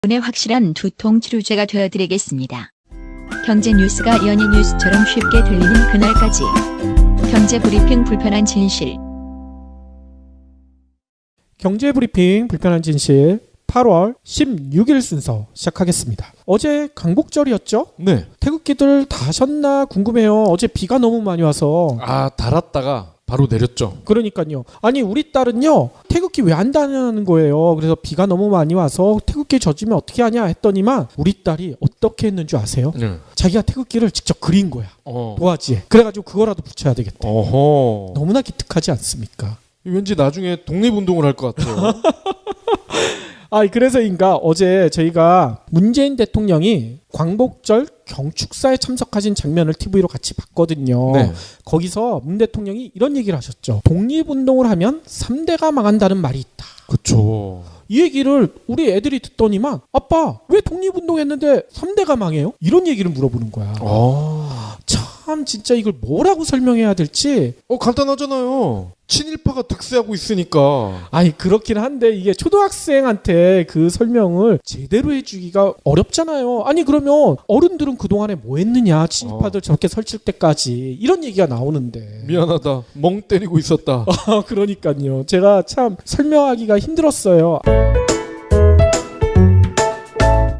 분의 확실한 두통 치료제가 되어드리겠습니다. 경제 뉴스가 연예 뉴스처럼 쉽게 들리는 그날까지. 경제브리핑 불편한 진실. 경제브리핑 불편한 진실 8월 16일 순서 시작하겠습니다. 어제 강복절이었죠? 네. 태극기들 다 하셨나 궁금해요. 어제 비가 너무 많이 와서. 달았다가 바로 내렸죠. 그러니까요. 아니 우리 딸은요 태극기 왜 안 다냐는 거예요. 그래서 비가 너무 많이 와서 태극기 젖으면 어떻게 하냐 했더니만 우리 딸이 어떻게 했는 줄 아세요? 네. 자기가 태극기를 직접 그린 거야. 도화지에. 그래가지고 그거라도 붙여야 되겠다. 어허. 너무나 기특하지 않습니까? 왠지 나중에 독립운동을 할 것 같아요. 그래서인가 어제 저희가 문재인 대통령이 광복절 경축사에 참석하신 장면을 TV로 같이 봤거든요. 네. 거기서 문 대통령이 이런 얘기를 하셨죠. 독립운동을 하면 3대가 망한다는 말이 있다. 그렇죠. 이 얘기를 우리 애들이 듣더니만 아빠 왜 독립운동했는데 3대가 망해요? 이런 얘기를 물어보는 거야. 참 진짜 이걸 뭐라고 설명해야 될지. 간단하잖아요. 친일파가 득세하고 있으니까. 그렇긴 한데 이게 초등학생한테 그 설명을 제대로 해주기가 어렵잖아요. 그러면 어른들은 그동안에 뭐 했느냐. 친일파들 저렇게 설칠 때까지 이런 얘기가 나오는데. 미안하다. 멍 때리고 있었다. 그러니까요. 제가 참 설명하기가 힘들었어요.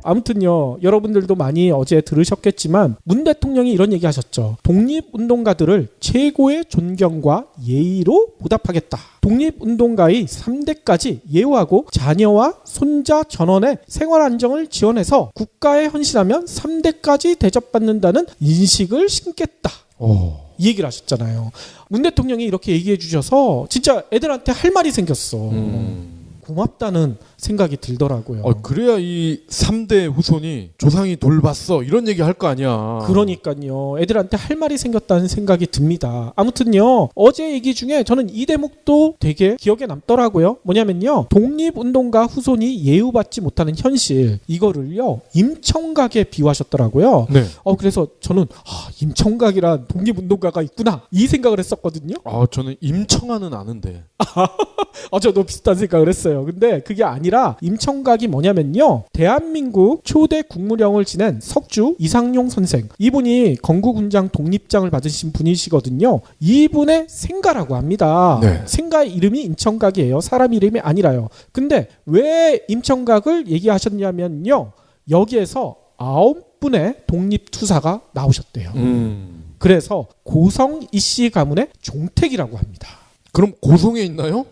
아무튼요, 여러분들도 많이 어제 들으셨겠지만 문 대통령이 이런 얘기 하셨죠. 독립운동가들을 최고의 존경과 예의로 보답하겠다. 독립운동가의 3대까지 예우하고 자녀와 손자 전원의 생활 안정을 지원해서 국가에 헌신하면 3대까지 대접받는다는 인식을 심겠다. 이 얘기를 하셨잖아요. 문 대통령이 이렇게 얘기해 주셔서 진짜 애들한테 할 말이 생겼어. 고맙다는 생각이 들더라고요. 그래야 이 3대 후손이 조상이 돌봤어 이런 얘기 할 거 아니야. 그러니까요. 애들한테 할 말이 생겼다는 생각이 듭니다. 아무튼요. 어제 얘기 중에 저는 이 대목도 되게 기억에 남더라고요. 뭐냐면요. 독립운동가 후손이 예우받지 못하는 현실. 이거를요. 임청각에 비유하셨더라고요. 네. 그래서 저는 임청각이란 독립운동가가 있구나. 이 생각을 했었거든요. 저는 임청아는 아는데. 저도 비슷한 생각을 했어요. 근데 그게 아니라 임청각이 뭐냐면요. 대한민국 초대 국무령을 지낸 석주 이상용 선생. 이분이 건국훈장 독립장을 받으신 분이시거든요. 이분의 생가라고 합니다. 네. 생가의 이름이 임청각이에요. 사람 이름이 아니라요. 근데 왜 임청각을 얘기하셨냐면요. 여기에서 9분의 독립투사가 나오셨대요. 그래서 고성 이씨 가문의 종택이라고 합니다. 그럼 고성에 있나요?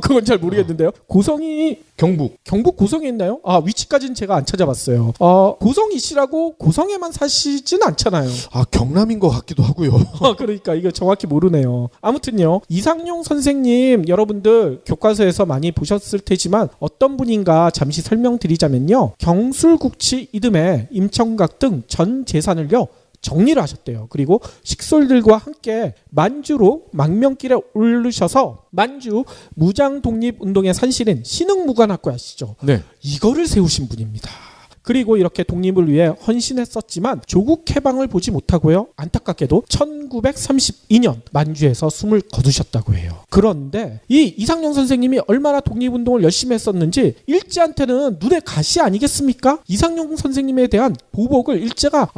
그건 잘 모르겠는데요. 고성이 경북 고성에 있나요? 위치까지는 제가 안 찾아봤어요. 고성 이씨라고 고성에만 사시진 않잖아요. 경남인 것 같기도 하고요. 그러니까 이거 정확히 모르네요. 아무튼요. 이상용 선생님 여러분들 교과서에서 많이 보셨을 테지만 어떤 분인가 잠시 설명드리자면요. 경술국치 이듬해 임청각 등 전 재산을요. 정리를 하셨대요. 그리고 식솔들과 함께 만주로 망명길에 오르셔서 만주 무장독립운동의 산실인 신흥무관학교 아시죠? 네. 이거를 세우신 분입니다. 그리고 이렇게 독립을 위해 헌신했었지만 조국 해방을 보지 못하고요. 안타깝게도 1932년 만주에서 숨을 거두셨다고 해요. 그런데 이 이상용 선생님이 얼마나 독립운동을 열심히 했었는지 일제한테는 눈에 가시 아니겠습니까? 이상용 선생님에 대한 보복을 일제가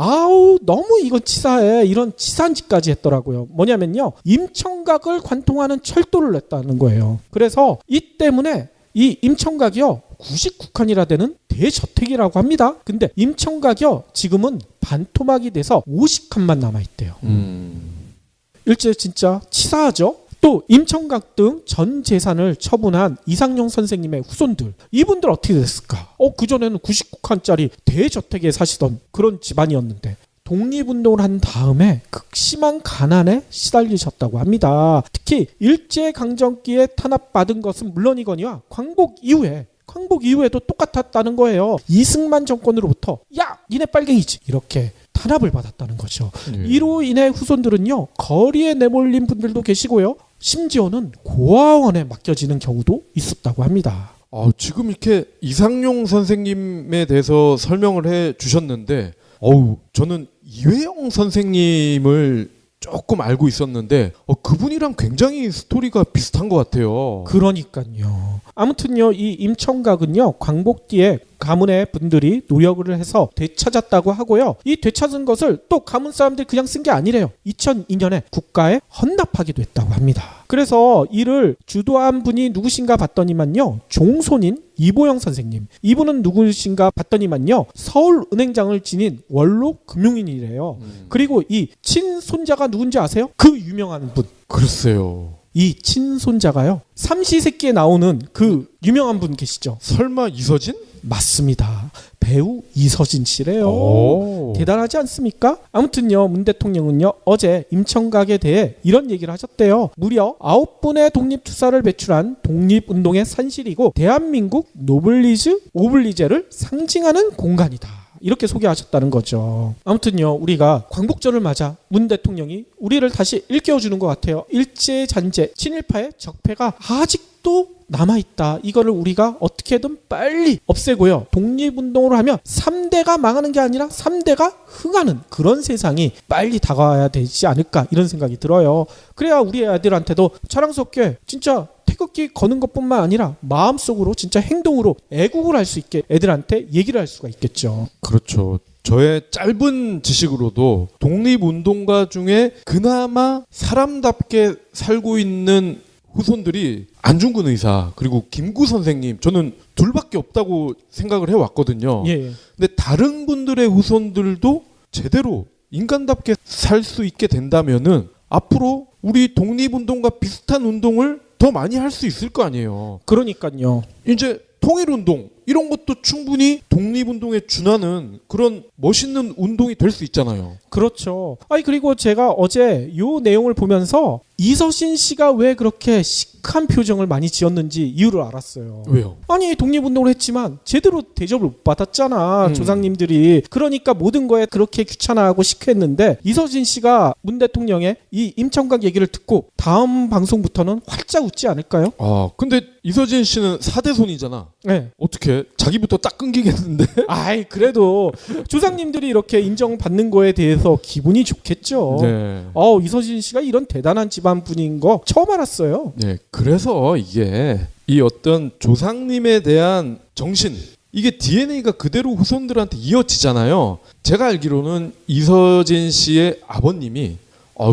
너무 이건 치사해 이런 치사한 짓까지 했더라고요. 뭐냐면요. 임청각을 관통하는 철도를 냈다는 거예요. 그래서 이 때문에 이 임청각이요. 99칸이라 되는 대저택이라고 합니다. 근데 임청각이요. 지금은 반토막이 돼서 50칸만 남아있대요. 일제 진짜 치사하죠? 또 임청각 등 전 재산을 처분한 이상용 선생님의 후손들. 이분들 어떻게 됐을까? 그전에는 99칸짜리 대저택에 사시던 그런 집안이었는데 독립운동을 한 다음에 극심한 가난에 시달리셨다고 합니다. 특히 일제강점기에 탄압받은 것은 물론이거니와 광복 이후에도 똑같았다는 거예요. 이승만 정권으로부터 니네 빨갱이지 이렇게 탄압을 받았다는 거죠. 이로 인해 후손들은요. 거리에 내몰린 분들도 계시고요. 심지어는 고아원에 맡겨지는 경우도 있었다고 합니다. 지금 이렇게 이상용 선생님에 대해서 설명을 해 주셨는데 저는 이회영 선생님을 조금 알고 있었는데 그분이랑 굉장히 스토리가 비슷한 것 같아요. 그러니까요. 아무튼요, 이 임청각은요, 광복뒤에 가문의 분들이 노력을 해서 되찾았다고 하고요. 이 되찾은 것을 또 가문 사람들이 그냥 쓴 게 아니래요. 2002년에 국가에 헌납하기도 했다고 합니다. 그래서 이를 주도한 분이 누구신가 봤더니만요, 종손인 이보영 선생님. 이분은 누구신가 봤더니만요, 서울은행장을 지닌 원로 금융인이래요. 그리고 이 친손자가 누군지 아세요? 그 유명한 분. 글쎄요. 이 친손자가요, 삼시세끼에 나오는 그 유명한 분 계시죠? 설마 이서진? 맞습니다. 배우 이서진 씨래요. 오. 대단하지 않습니까? 아무튼요, 문 대통령은요, 어제 임청각에 대해 이런 얘기를 하셨대요. 무려 9분의 독립투사를 배출한 독립운동의 산실이고 대한민국 노블리즈 오블리제를 상징하는 공간이다. 이렇게 소개하셨다는 거죠. 아무튼요, 우리가 광복절을 맞아 문 대통령이 우리를 다시 일깨워주는 것 같아요. 일제 잔재, 친일파의 적폐가 아직도 남아있다. 이거를 우리가 어떻게든 빨리 없애고요. 독립운동으로 하면 3대가 망하는 게 아니라 3대가 흥하는 그런 세상이 빨리 다가와야 되지 않을까, 이런 생각이 들어요. 그래야 우리 애들한테도 자랑스럽게 진짜 태극기 거는 것뿐만 아니라 마음속으로 진짜 행동으로 애국을 할 수 있게 애들한테 얘기를 할 수가 있겠죠. 그렇죠. 저의 짧은 지식으로도 독립운동가 중에 그나마 사람답게 살고 있는 후손들이 안중근 의사 그리고 김구 선생님, 저는 둘밖에 없다고 생각을 해왔거든요. 예. 근데 다른 분들의 후손들도 제대로 인간답게 살 수 있게 된다면은 앞으로 우리 독립운동과 비슷한 운동을 더 많이 할 수 있을 거 아니에요. 그러니까요. 이제 통일운동 이런 것도 충분히 독립운동에 준하는 그런 멋있는 운동이 될 수 있잖아요. 그렇죠. 아니, 그리고 제가 어제 요 내용을 보면서 이서신 씨가 왜 그렇게 시크한 표정을 많이 지었는지 이유를 알았어요. 왜요? 아니, 독립운동을 했지만 제대로 대접을 못 받았잖아, 조상님들이. 그러니까 모든 거에 그렇게 귀찮아하고 시크했는데 이서신 씨가 문 대통령의 이 임청각 얘기를 듣고 다음 방송부터는 활짝 웃지 않을까요? 아, 근데 이서진 씨는 4대 손이잖아. 네. 어떻게 자기부터 딱 끊기겠는데? 아이, 그래도 조상님들이 이렇게 인정받는 거에 대해서 기분이 좋겠죠. 네. 이서진 씨가 이런 대단한 집안 분인 거 처음 알았어요. 네. 그래서 이게 이 어떤 조상님에 대한 정신, 이게 DNA가 그대로 후손들한테 이어지잖아요. 제가 알기로는 이서진 씨의 아버님이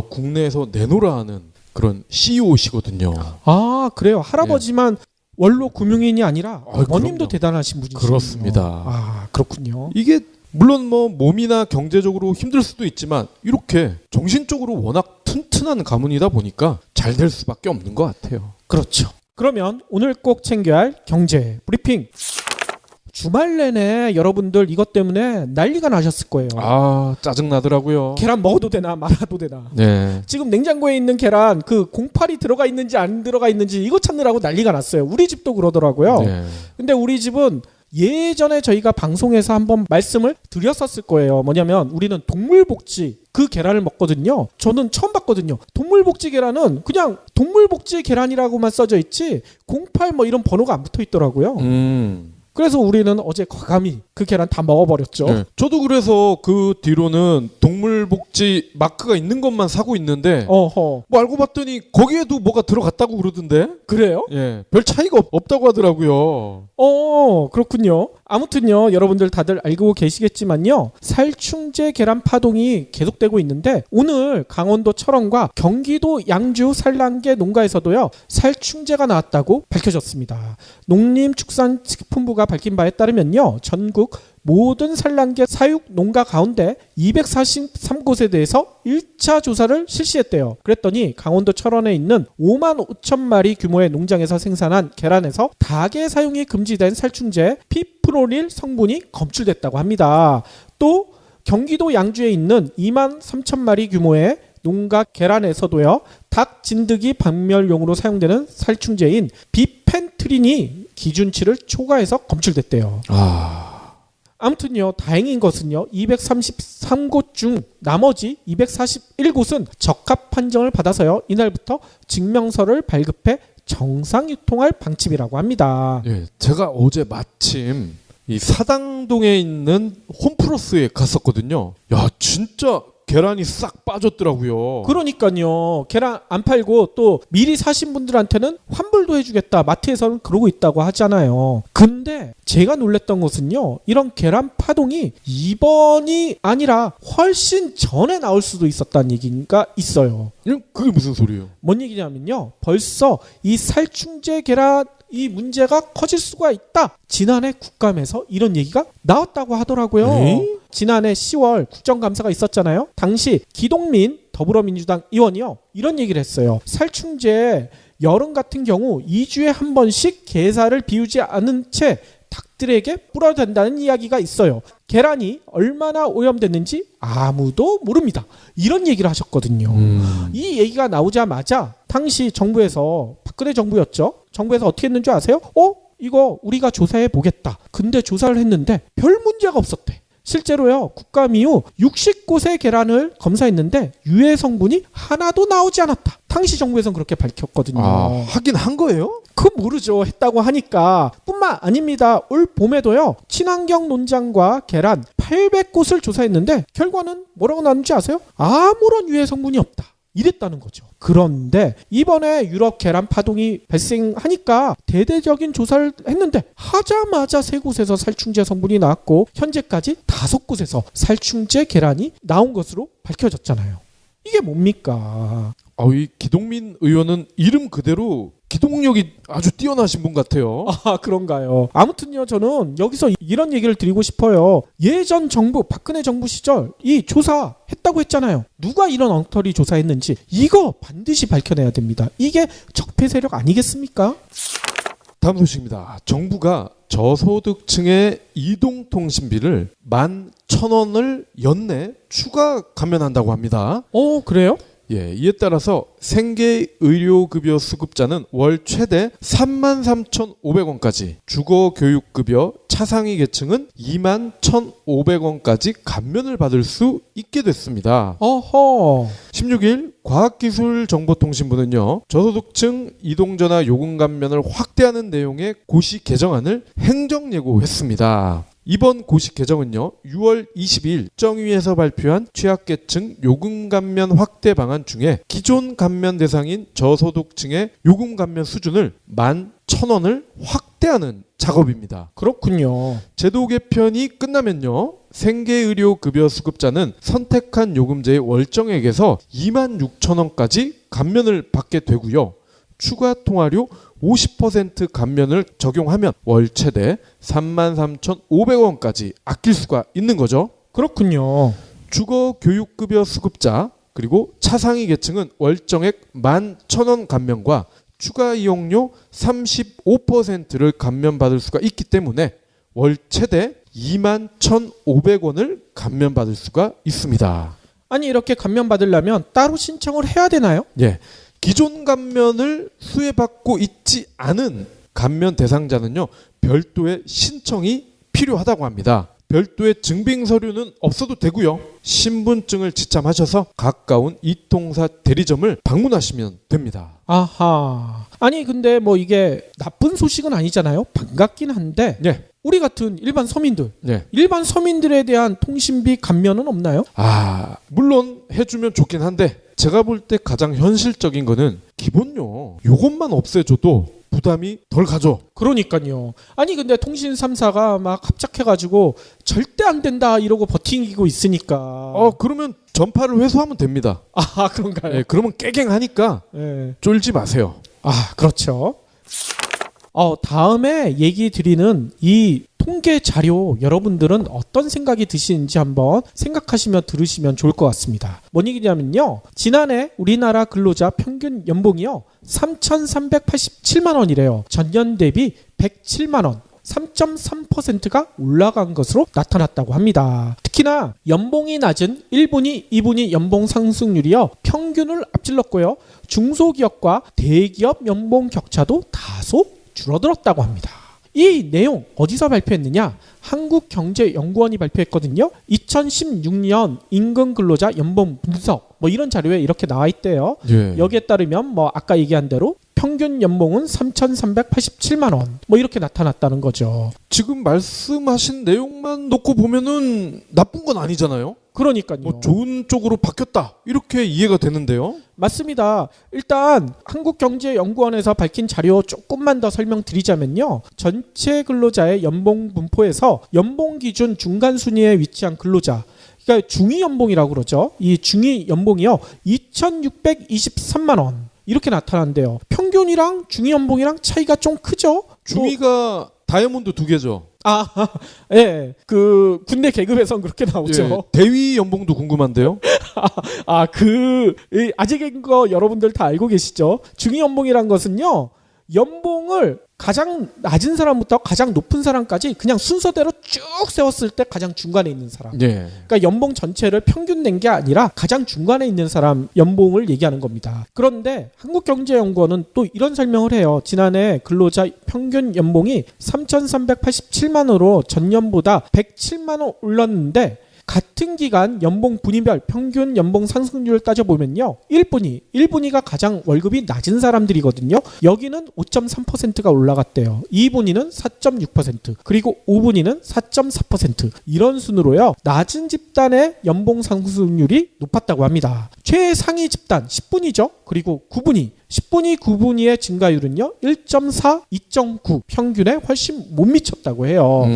국내에서 내노라 하는 그런 CEO시거든요. 아, 그래요. 할아버지만 원로 금융인이 아니라 어머님도 그럼요. 대단하신 분이시죠. 그렇습니다. 아, 그렇군요. 이게 물론 뭐 몸이나 경제적으로 힘들 수도 있지만 이렇게 정신적으로 워낙 튼튼한 가문이다 보니까 잘 될 수밖에 없는 것 같아요. 그렇죠. 그러면 오늘 꼭 챙겨야 할 경제 브리핑. 주말 내내 여러분들 이것 때문에 난리가 나셨을 거예요. 아, 짜증나더라고요. 계란 먹어도 되나 말아도 되나. 네. 지금 냉장고에 있는 계란 그 공팔이 들어가 있는지 안 들어가 있는지 이거 찾느라고 난리가 났어요. 우리 집도 그러더라고요. 네. 근데 우리 집은 예전에 저희가 방송에서 한번 말씀을 드렸었을 거예요. 뭐냐면 우리는 동물복지 그 계란을 먹거든요. 저는 처음 봤거든요. 동물복지 계란은 그냥 동물복지 계란이라고만 써져 있지 08 뭐 이런 번호가 안 붙어 있더라고요. 그래서 우리는 어제 과감히 그 계란 다 먹어버렸죠. 네. 저도 그래서 그 뒤로는 동물복지 마크가 있는 것만 사고 있는데 어허. 뭐 알고 봤더니 거기에도 뭐가 들어갔다고 그러던데. 그래요? 예, 별 차이가 없다고 하더라고요. 그렇군요. 아무튼요, 여러분들 다들 알고 계시겠지만요, 살충제 계란 파동이 계속되고 있는데 오늘 강원도 철원과 경기도 양주 산란계 농가에서도요 살충제가 나왔다고 밝혀졌습니다. 농림축산식품부가 밝힌 바에 따르면요, 전국 모든 산란계 사육 농가 가운데 243곳에 대해서 1차 조사를 실시했대요. 그랬더니 강원도 철원에 있는 5만 5천 마리 규모의 농장에서 생산한 계란에서 닭의 사용이 금지된 살충제 피프로닐 성분이 검출됐다고 합니다. 또 경기도 양주에 있는 2만 3천 마리 규모의 농가 계란에서도요, 닭 진드기 박멸용으로 사용되는 살충제인 비펜트린이 기준치를 초과해서 검출됐대요. 아무튼요, 다행인 것은요, 233곳 중 나머지 241곳은 적합 판정을 받아서요, 이날부터 증명서를 발급해 정상 유통할 방침이라고 합니다. 예, 제가 어제 마침 이 사당동에 있는 홈플러스에 갔었거든요. 야, 진짜 계란이 싹 빠졌더라고요. 그러니까요. 계란 안 팔고 또 미리 사신 분들한테는 환불도 해주겠다. 마트에서는 그러고 있다고 하잖아요. 근데 제가 놀랬던 것은요. 이런 계란 파동이 이번이 아니라 훨씬 전에 나올 수도 있었다는 얘기가 있어요. 그게 무슨 소리예요? 뭔 얘기냐면요. 벌써 이 살충제 계란 이 문제가 커질 수가 있다. 지난해 국감에서 이런 얘기가 나왔다고 하더라고요. 에이? 지난해 10월 국정감사가 있었잖아요. 당시 기동민 더불어민주당 의원이요. 이런 얘기를 했어요. 살충제 여름 같은 경우 2주에 한 번씩 게살을 비우지 않은 채 닭들에게 뿌려야 된다는 이야기가 있어요. 계란이 얼마나 오염됐는지 아무도 모릅니다. 이런 얘기를 하셨거든요. 이 얘기가 나오자마자 당시 정부에서 박근혜 정부였죠. 정부에서 어떻게 했는지 아세요? 이거 우리가 조사해 보겠다. 근데 조사를 했는데 별 문제가 없었대. 실제로요. 국감 이후 60곳의 계란을 검사했는데 유해 성분이 하나도 나오지 않았다. 당시 정부에서는 그렇게 밝혔거든요. 하긴 한 거예요? 그 모르죠. 했다고 하니까 뿐만 아닙니다. 올 봄에도요. 친환경 농장과 계란 800곳을 조사했는데 결과는 뭐라고 나왔는지 아세요? 아무런 유해 성분이 없다. 이랬다는 거죠. 그런데 이번에 유럽 계란 파동이 발생하니까 대대적인 조사를 했는데 하자마자 3곳에서 살충제 성분이 나왔고 현재까지 5곳에서 살충제 계란이 나온 것으로 밝혀졌잖아요. 이게 뭡니까? 이 기동민 의원은 이름 그대로 기동력이 아주 뛰어나신 분 같아요. 그런가요? 아무튼요, 저는 여기서 이런 얘기를 드리고 싶어요. 예전 정부, 박근혜 정부 시절 이 조사했다고 했잖아요. 누가 이런 엉터리 조사했는지 이거 반드시 밝혀내야 됩니다. 이게 적폐 세력 아니겠습니까? 다음 소식입니다. 정부가 저소득층의 이동통신비를 11,000원을 연내 추가 감면한다고 합니다. 그래요? 예, 이에 따라서 생계의료급여 수급자는 월 최대 33,500원까지, 주거교육급여 차상위 계층은 21,500원까지 감면을 받을 수 있게 됐습니다. 16일 과학기술정보통신부는요. 저소득층 이동전화 요금 감면을 확대하는 내용의 고시 개정안을 행정예고했습니다. 이번 고시 개정은요. 6월 22일 정위에서 발표한 취약계층 요금 감면 확대 방안 중에 기존 감면 대상인 저소득층의 요금 감면 수준을 11,000원을 확대하는 작업입니다. 그렇군요. 제도 개편이 끝나면요. 생계의료급여 수급자는 선택한 요금제의 월정액에서 26,000원까지 감면을 받게 되고요. 추가 통화료 50% 감면을 적용하면 월 최대 33,500원까지 아낄 수가 있는 거죠. 그렇군요. 주거교육급여 수급자 그리고 차상위 계층은 월정액 11,000원 감면과 추가 이용료 35%를 감면받을 수가 있기 때문에 월 최대 21,500원을 감면받을 수가 있습니다. 아니 이렇게 감면받으려면 따로 신청을 해야 되나요? 예. 기존 감면을 수혜받고 있지 않은 감면 대상자는요. 별도의 신청이 필요하다고 합니다. 별도의 증빙 서류는 없어도 되고요. 신분증을 지참하셔서 가까운 이통사 대리점을 방문하시면 됩니다. 아하. 아니 근데 뭐 이게 나쁜 소식은 아니잖아요. 반갑긴 한데 예. 우리 같은 일반 서민들, 예. 일반 서민들에 대한 통신비 감면은 없나요? 물론 해주면 좋긴 한데 제가 볼 때 가장 현실적인 거는 기본요. 요것만 없애줘도 부담이 덜 가죠. 그러니까요. 아니 근데 통신 3사가 막 합작해가지고 절대 안 된다 이러고 버티고 있으니까. 그러면 전파를 회수하면 됩니다. 그런가요? 예, 그러면 깨갱하니까 쫄지 마세요. 그렇죠. 다음에 얘기 드리는 이 통계 자료 여러분들은 어떤 생각이 드시는지 한번 생각하시며 들으시면 좋을 것 같습니다. 뭔 얘기냐면요. 지난해 우리나라 근로자 평균 연봉이요. 3,387만 원이래요. 전년 대비 107만 원. 3.3%가 올라간 것으로 나타났다고 합니다. 특히나 연봉이 낮은 1분위, 2분위 연봉 상승률이요. 평균을 앞질렀고요. 중소기업과 대기업 연봉 격차도 다소 줄어들었다고 합니다. 이 내용 어디서 발표했느냐? 한국경제연구원이 발표했거든요. 2016년 임금 근로자 연봉 분석 이런 자료에 이렇게 나와 있대요. 예. 여기에 따르면 아까 얘기한 대로 평균 연봉은 3,387만 원. 뭐 이렇게 나타났다는 거죠. 지금 말씀하신 내용만 놓고 보면은 나쁜 건 아니잖아요. 그러니까요. 뭐 좋은 쪽으로 바뀌었다 이렇게 이해가 되는데요. 맞습니다. 일단 한국경제연구원에서 밝힌 자료 조금만 더 설명드리자면요. 전체 근로자의 연봉 분포에서 연봉 기준 중간 순위에 위치한 근로자, 그러니까 중위 연봉이라고 그러죠. 이 중위 연봉이요. 2,623만 원. 이렇게 나타난대요. 평균이랑 중위 연봉이랑 차이가 좀 크죠? 중위가 다이아몬드 2개죠. 예. 그 군대 계급에선 그렇게 나오죠. 예, 대위 연봉도 궁금한데요. 아직인 거 여러분들 다 알고 계시죠? 중위 연봉이란 것은요. 연봉을 가장 낮은 사람부터 가장 높은 사람까지 그냥 순서대로 쭉 세웠을 때 가장 중간에 있는 사람. 예. 그러니까 연봉 전체를 평균 낸 게 아니라 가장 중간에 있는 사람 연봉을 얘기하는 겁니다. 그런데 한국경제연구원은 또 이런 설명을 해요. 지난해 근로자 평균 연봉이 3,387만원으로 전년보다 107만 원 올랐는데 같은 기간 연봉 분위별 평균 연봉 상승률을 따져보면요. 1분위가 가장 월급이 낮은 사람들이거든요. 여기는 5.3%가 올라갔대요. 2분위는 4.6%, 그리고 5분위는 4.4%. 이런 순으로요. 낮은 집단의 연봉 상승률이 높았다고 합니다. 최상위 집단 10분위죠. 그리고 9분위. 10분위, 9분위의 증가율은요. 1.4, 2.9 평균에 훨씬 못 미쳤다고 해요.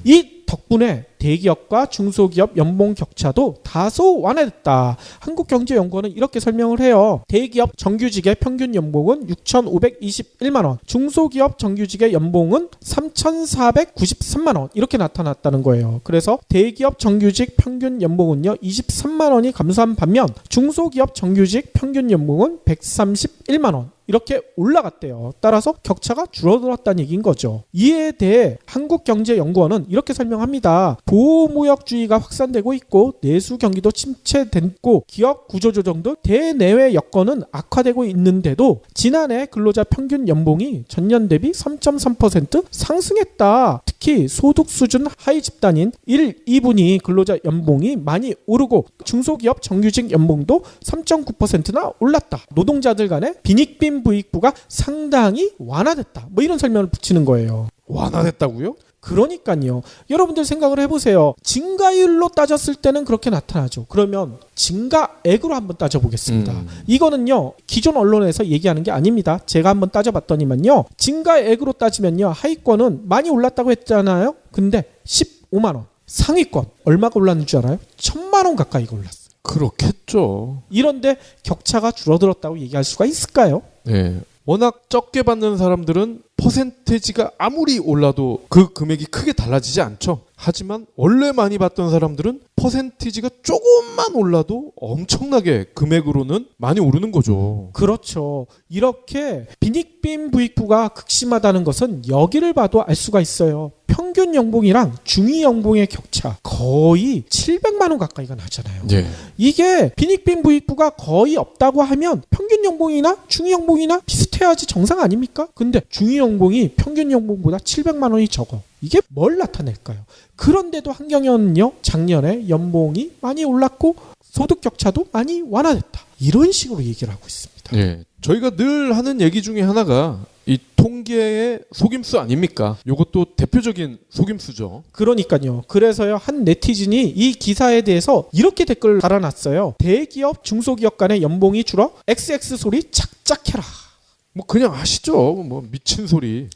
이 덕분에 대기업과 중소기업 연봉 격차도 다소 완화됐다. 한국경제연구원은 이렇게 설명을 해요. 대기업 정규직의 평균 연봉은 6,521만 원, 중소기업 정규직의 연봉은 3,493만 원 이렇게 나타났다는 거예요. 그래서 대기업 정규직 평균 연봉은요 23만 원이 감소한 반면 중소기업 정규직 평균 연봉은 131만 원 이렇게 올라갔대요. 따라서 격차가 줄어들었다는 얘기인 거죠. 이에 대해 한국경제연구원은 이렇게 설명합니다. 보호무역주의가 확산되고 있고 내수 경기도 침체됐고 기업 구조조정 등 대내외 여건은 악화되고 있는데도 지난해 근로자 평균 연봉이 전년 대비 3.3% 상승했다. 특히 소득 수준 하위 집단인 1, 2분위 근로자 연봉이 많이 오르고 중소기업 정규직 연봉도 3.9%나 올랐다. 노동자들 간의 빈익빈 부익부가 상당히 완화됐다. 뭐 이런 설명을 붙이는 거예요. 완화됐다고요? 그러니까요. 여러분들 생각을 해보세요. 증가율로 따졌을 때는 그렇게 나타나죠. 그러면 증가액으로 한번 따져보겠습니다. 이거는요. 기존 언론에서 얘기하는 게 아닙니다. 제가 한번 따져봤더니만요. 증가액으로 따지면요. 하위권은 많이 올랐다고 했잖아요. 근데 15만 원. 상위권 얼마가 올랐는 줄 알아요? 1,000만 원 가까이가 올랐어요. 그렇겠죠. 이런데 격차가 줄어들었다고 얘기할 수가 있을까요? 네. 워낙 적게 받는 사람들은 퍼센테이지가 아무리 올라도 그 금액이 크게 달라지지 않죠. 하지만 원래 많이 받던 사람들은 퍼센테이지가 조금만 올라도 엄청나게 금액으로는 많이 오르는 거죠. 그렇죠. 이렇게 빈익빈 부익부가 극심하다는 것은 여기를 봐도 알 수가 있어요. 평균 연봉이랑 중위 연봉의 격차 거의 700만 원 가까이가 나잖아요. 예. 이게 빈익빈 부익부가 거의 없다고 하면 평균 연봉이나 중위 연봉이나 비슷해야지 정상 아닙니까? 근데 중위 연봉이 평균 연봉보다 700만 원이 적어. 이게 뭘 나타낼까요? 그런데도 한경영은요. 작년에 연봉이 많이 올랐고 소득 격차도 많이 완화됐다. 이런 식으로 얘기를 하고 있습니다. 예. 저희가 늘 하는 얘기 중에 하나가 이 통계의 속임수 아닙니까? 이것도 대표적인 속임수죠. 그러니까요. 그래서요. 한 네티즌이 이 기사에 대해서 이렇게 댓글을 달아놨어요. 대기업, 중소기업 간의 연봉이 줄어 XX 소리 착착해라. 뭐 그냥 하시죠. 뭐 미친 소리.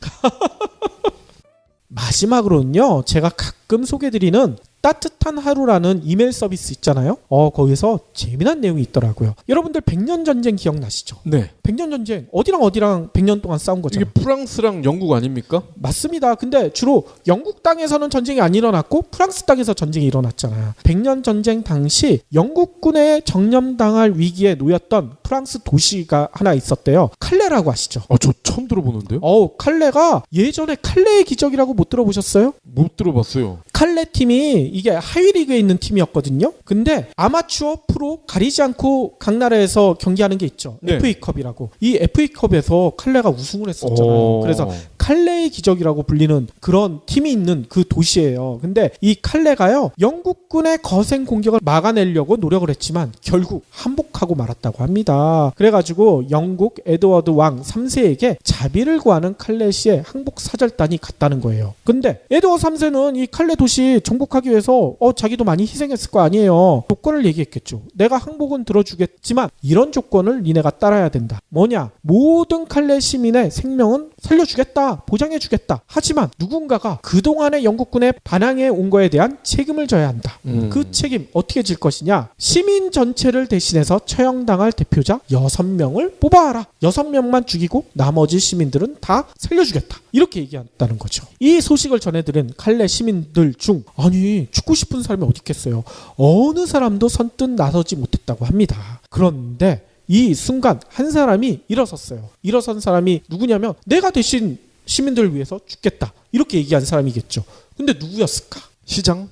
마지막으로는요. 제가 가끔 소개드리는 따뜻한 하루라는 이메일 서비스 있잖아요. 거기서 재미난 내용이 있더라고요. 여러분들 100년 전쟁 기억나시죠? 네. 100년 전쟁 어디랑 어디랑 100년 동안 싸운 거죠. 이게 프랑스랑 영국 아닙니까? 맞습니다. 근데 주로 영국 땅에서는 전쟁이 안 일어났고 프랑스 땅에서 전쟁이 일어났잖아요. 100년 전쟁 당시 영국군에 정념당할 위기에 놓였던 프랑스 도시가 하나 있었대요. 칼레라고 아시죠? 저 처음 들어보는데요. 칼레가 예전에 칼레의 기적이라고 못 들어보셨어요? 못 들어봤어요. 칼레 팀이 이게 하위 리그에 있는 팀이었거든요. 근데 아마추어 프로 가리지 않고 각 나라에서 경기하는 게 있죠. 네. FA컵이라고. 이 FA컵에서 칼레가 우승을 했었잖아요. 그래서 칼레의 기적이라고 불리는 그런 팀이 있는 그 도시예요. 근데 이 칼레가요, 영국군의 거센 공격을 막아내려고 노력을 했지만 결국 항복하고 말았다고 합니다. 그래가지고 영국 에드워드 왕 3세에게 자비를 구하는 칼레시의 항복 사절단이 갔다는 거예요. 근데 에드워드 3세는 이 칼레 도시 정복하기 위해서 자기도 많이 희생했을 거 아니에요. 조건을 얘기했겠죠. 내가 항복은 들어주겠지만 이런 조건을 니네가 따라야 된다. 뭐냐? 모든 칼레 시민의 생명은 살려주겠다. 보장해주겠다. 하지만 누군가가 그동안의 영국군의 반항에 온 거에 대한 책임을 져야 한다. 그 책임 어떻게 질 것이냐? 시민 전체를 대신해서 처형당할 대표자 6명을 뽑아와라. 6명만 죽이고 나머지 시민들은 다 살려주겠다. 이렇게 얘기했다는 거죠. 이 소식을 전해들은 칼레 시민들 중 아니 죽고 싶은 사람이 어디 있겠어요. 어느 사람도 선뜻 나서지 못했다고 합니다. 그런데 이 순간 한 사람이 일어섰어요. 일어선 사람이 누구냐면 내가 대신 시민들을 위해서 죽겠다. 이렇게 얘기한 사람이겠죠. 근데 누구였을까? 시장?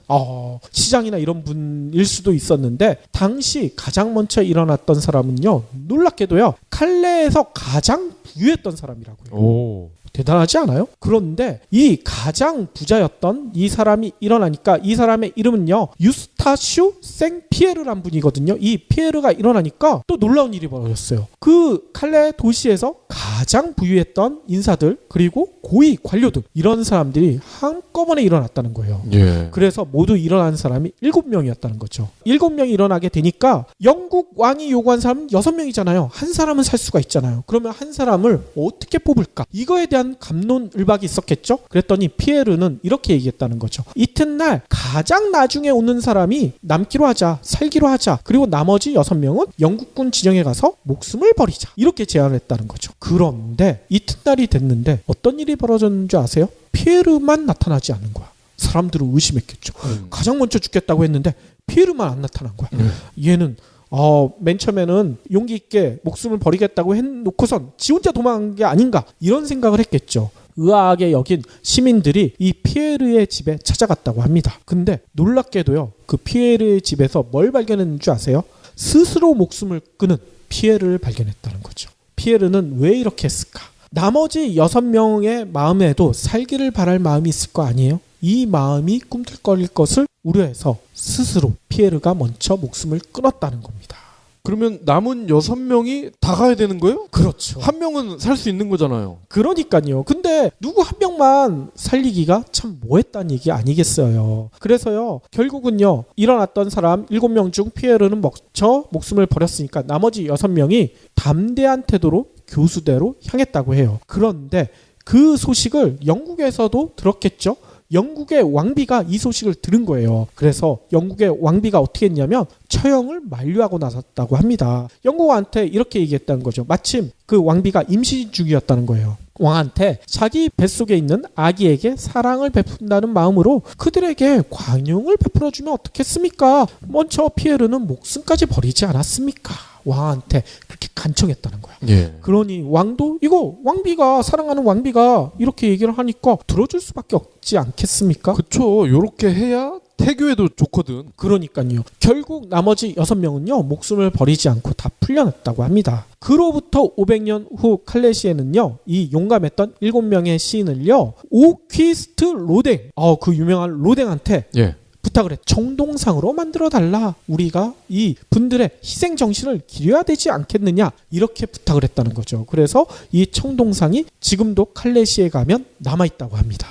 시장이나 이런 분일 수도 있었는데 당시 가장 먼저 일어났던 사람은요. 놀랍게도요. 칼레에서 가장 부유했던 사람이라고요. 오. 대단하지 않아요? 그런데 이 가장 부자였던 이 사람이 일어나니까 이 사람의 이름은요. 유스타슈 생피에르란 분이거든요. 이 피에르가 일어나니까 또 놀라운 일이 벌어졌어요. 그 칼레 도시에서 가장 부유했던 인사들 그리고 고위 관료들 이런 사람들이 한꺼번에 일어났다는 거예요. 예. 그래서 모두 일어난 사람이 7명이었다는 거죠. 7명이 일어나게 되니까 영국 왕이 요구한 사람은 6명이잖아요. 한 사람은 살 수가 있잖아요. 그러면 한 사람을 어떻게 뽑을까? 이거에 대한 갑론을박이 있었겠죠. 그랬더니 피에르는 이렇게 얘기했다는 거죠. 이튿날 가장 나중에 오는 사람이 남기로 하자, 살기로 하자. 그리고 나머지 6명은 영국군 진영에 가서 목숨을 버리자. 이렇게 제안을 했다는 거죠. 그런데 이튿날이 됐는데 어떤 일이 벌어졌는 줄 아세요? 피에르만 나타나지 않는 거야. 사람들은 의심했겠죠. 가장 먼저 죽겠다고 했는데 피에르만 안 나타난 거야. 얘는 맨 처음에는 용기 있게 목숨을 버리겠다고 해놓고선 지 혼자 도망간 게 아닌가 이런 생각을 했겠죠. 의아하게 여긴 시민들이 이 피에르의 집에 찾아갔다고 합니다. 근데 놀랍게도요. 그 피에르의 집에서 뭘 발견했는 줄 아세요? 스스로 목숨을 끊은 피에르를 발견했다는 거죠. 피에르는 왜 이렇게 했을까? 나머지 6명의 마음에도 살기를 바랄 마음이 있을 거 아니에요? 이 마음이 꿈틀거릴 것을 우려해서 스스로 피에르가 먼저 목숨을 끊었다는 겁니다. 그러면 남은 6명이 다 가야 되는 거예요? 그렇죠. 한 명은 살 수 있는 거잖아요. 그러니까요. 근데 누구 한 명만 살리기가 참 뭐했다는 얘기 아니겠어요. 그래서요. 결국은요. 일어났던 사람 7명 중 피에르는 먼저 목숨을 버렸으니까 나머지 6명이 담대한 태도로 교수대로 향했다고 해요. 그런데 그 소식을 영국에서도 들었겠죠. 영국의 왕비가 이 소식을 들은 거예요. 그래서 영국의 왕비가 어떻게 했냐면 처형을 만류하고 나섰다고 합니다. 영국한테 이렇게 얘기했다는 거죠. 마침 그 왕비가 임신 중이었다는 거예요. 왕한테 자기 뱃속에 있는 아기에게 사랑을 베푼다는 마음으로 그들에게 관용을 베풀어주면 어떻겠습니까? 먼저 피에르는 목숨까지 버리지 않았습니까? 왕한테 그렇게 간청했다는 거야. 예. 그러니 왕도 이거 왕비가 사랑하는 왕비가 이렇게 얘기를 하니까 들어줄 수밖에 없지 않겠습니까? 그쵸. 요렇게 해야 태교에도 좋거든. 그러니까요. 결국 나머지 6명은요. 목숨을 버리지 않고 다 풀려났다고 합니다. 그로부터 500년 후 칼레시에는요. 이 용감했던 7명의 시인을요. 오퀴스트 로댕 그 유명한 로댕한테 예. 부탁을 했죠. 청동상으로 만들어달라. 우리가 이 분들의 희생정신을 기려야 되지 않겠느냐. 이렇게 부탁을 했다는 거죠. 그래서 이 청동상이 지금도 칼레시에 가면 남아있다고 합니다.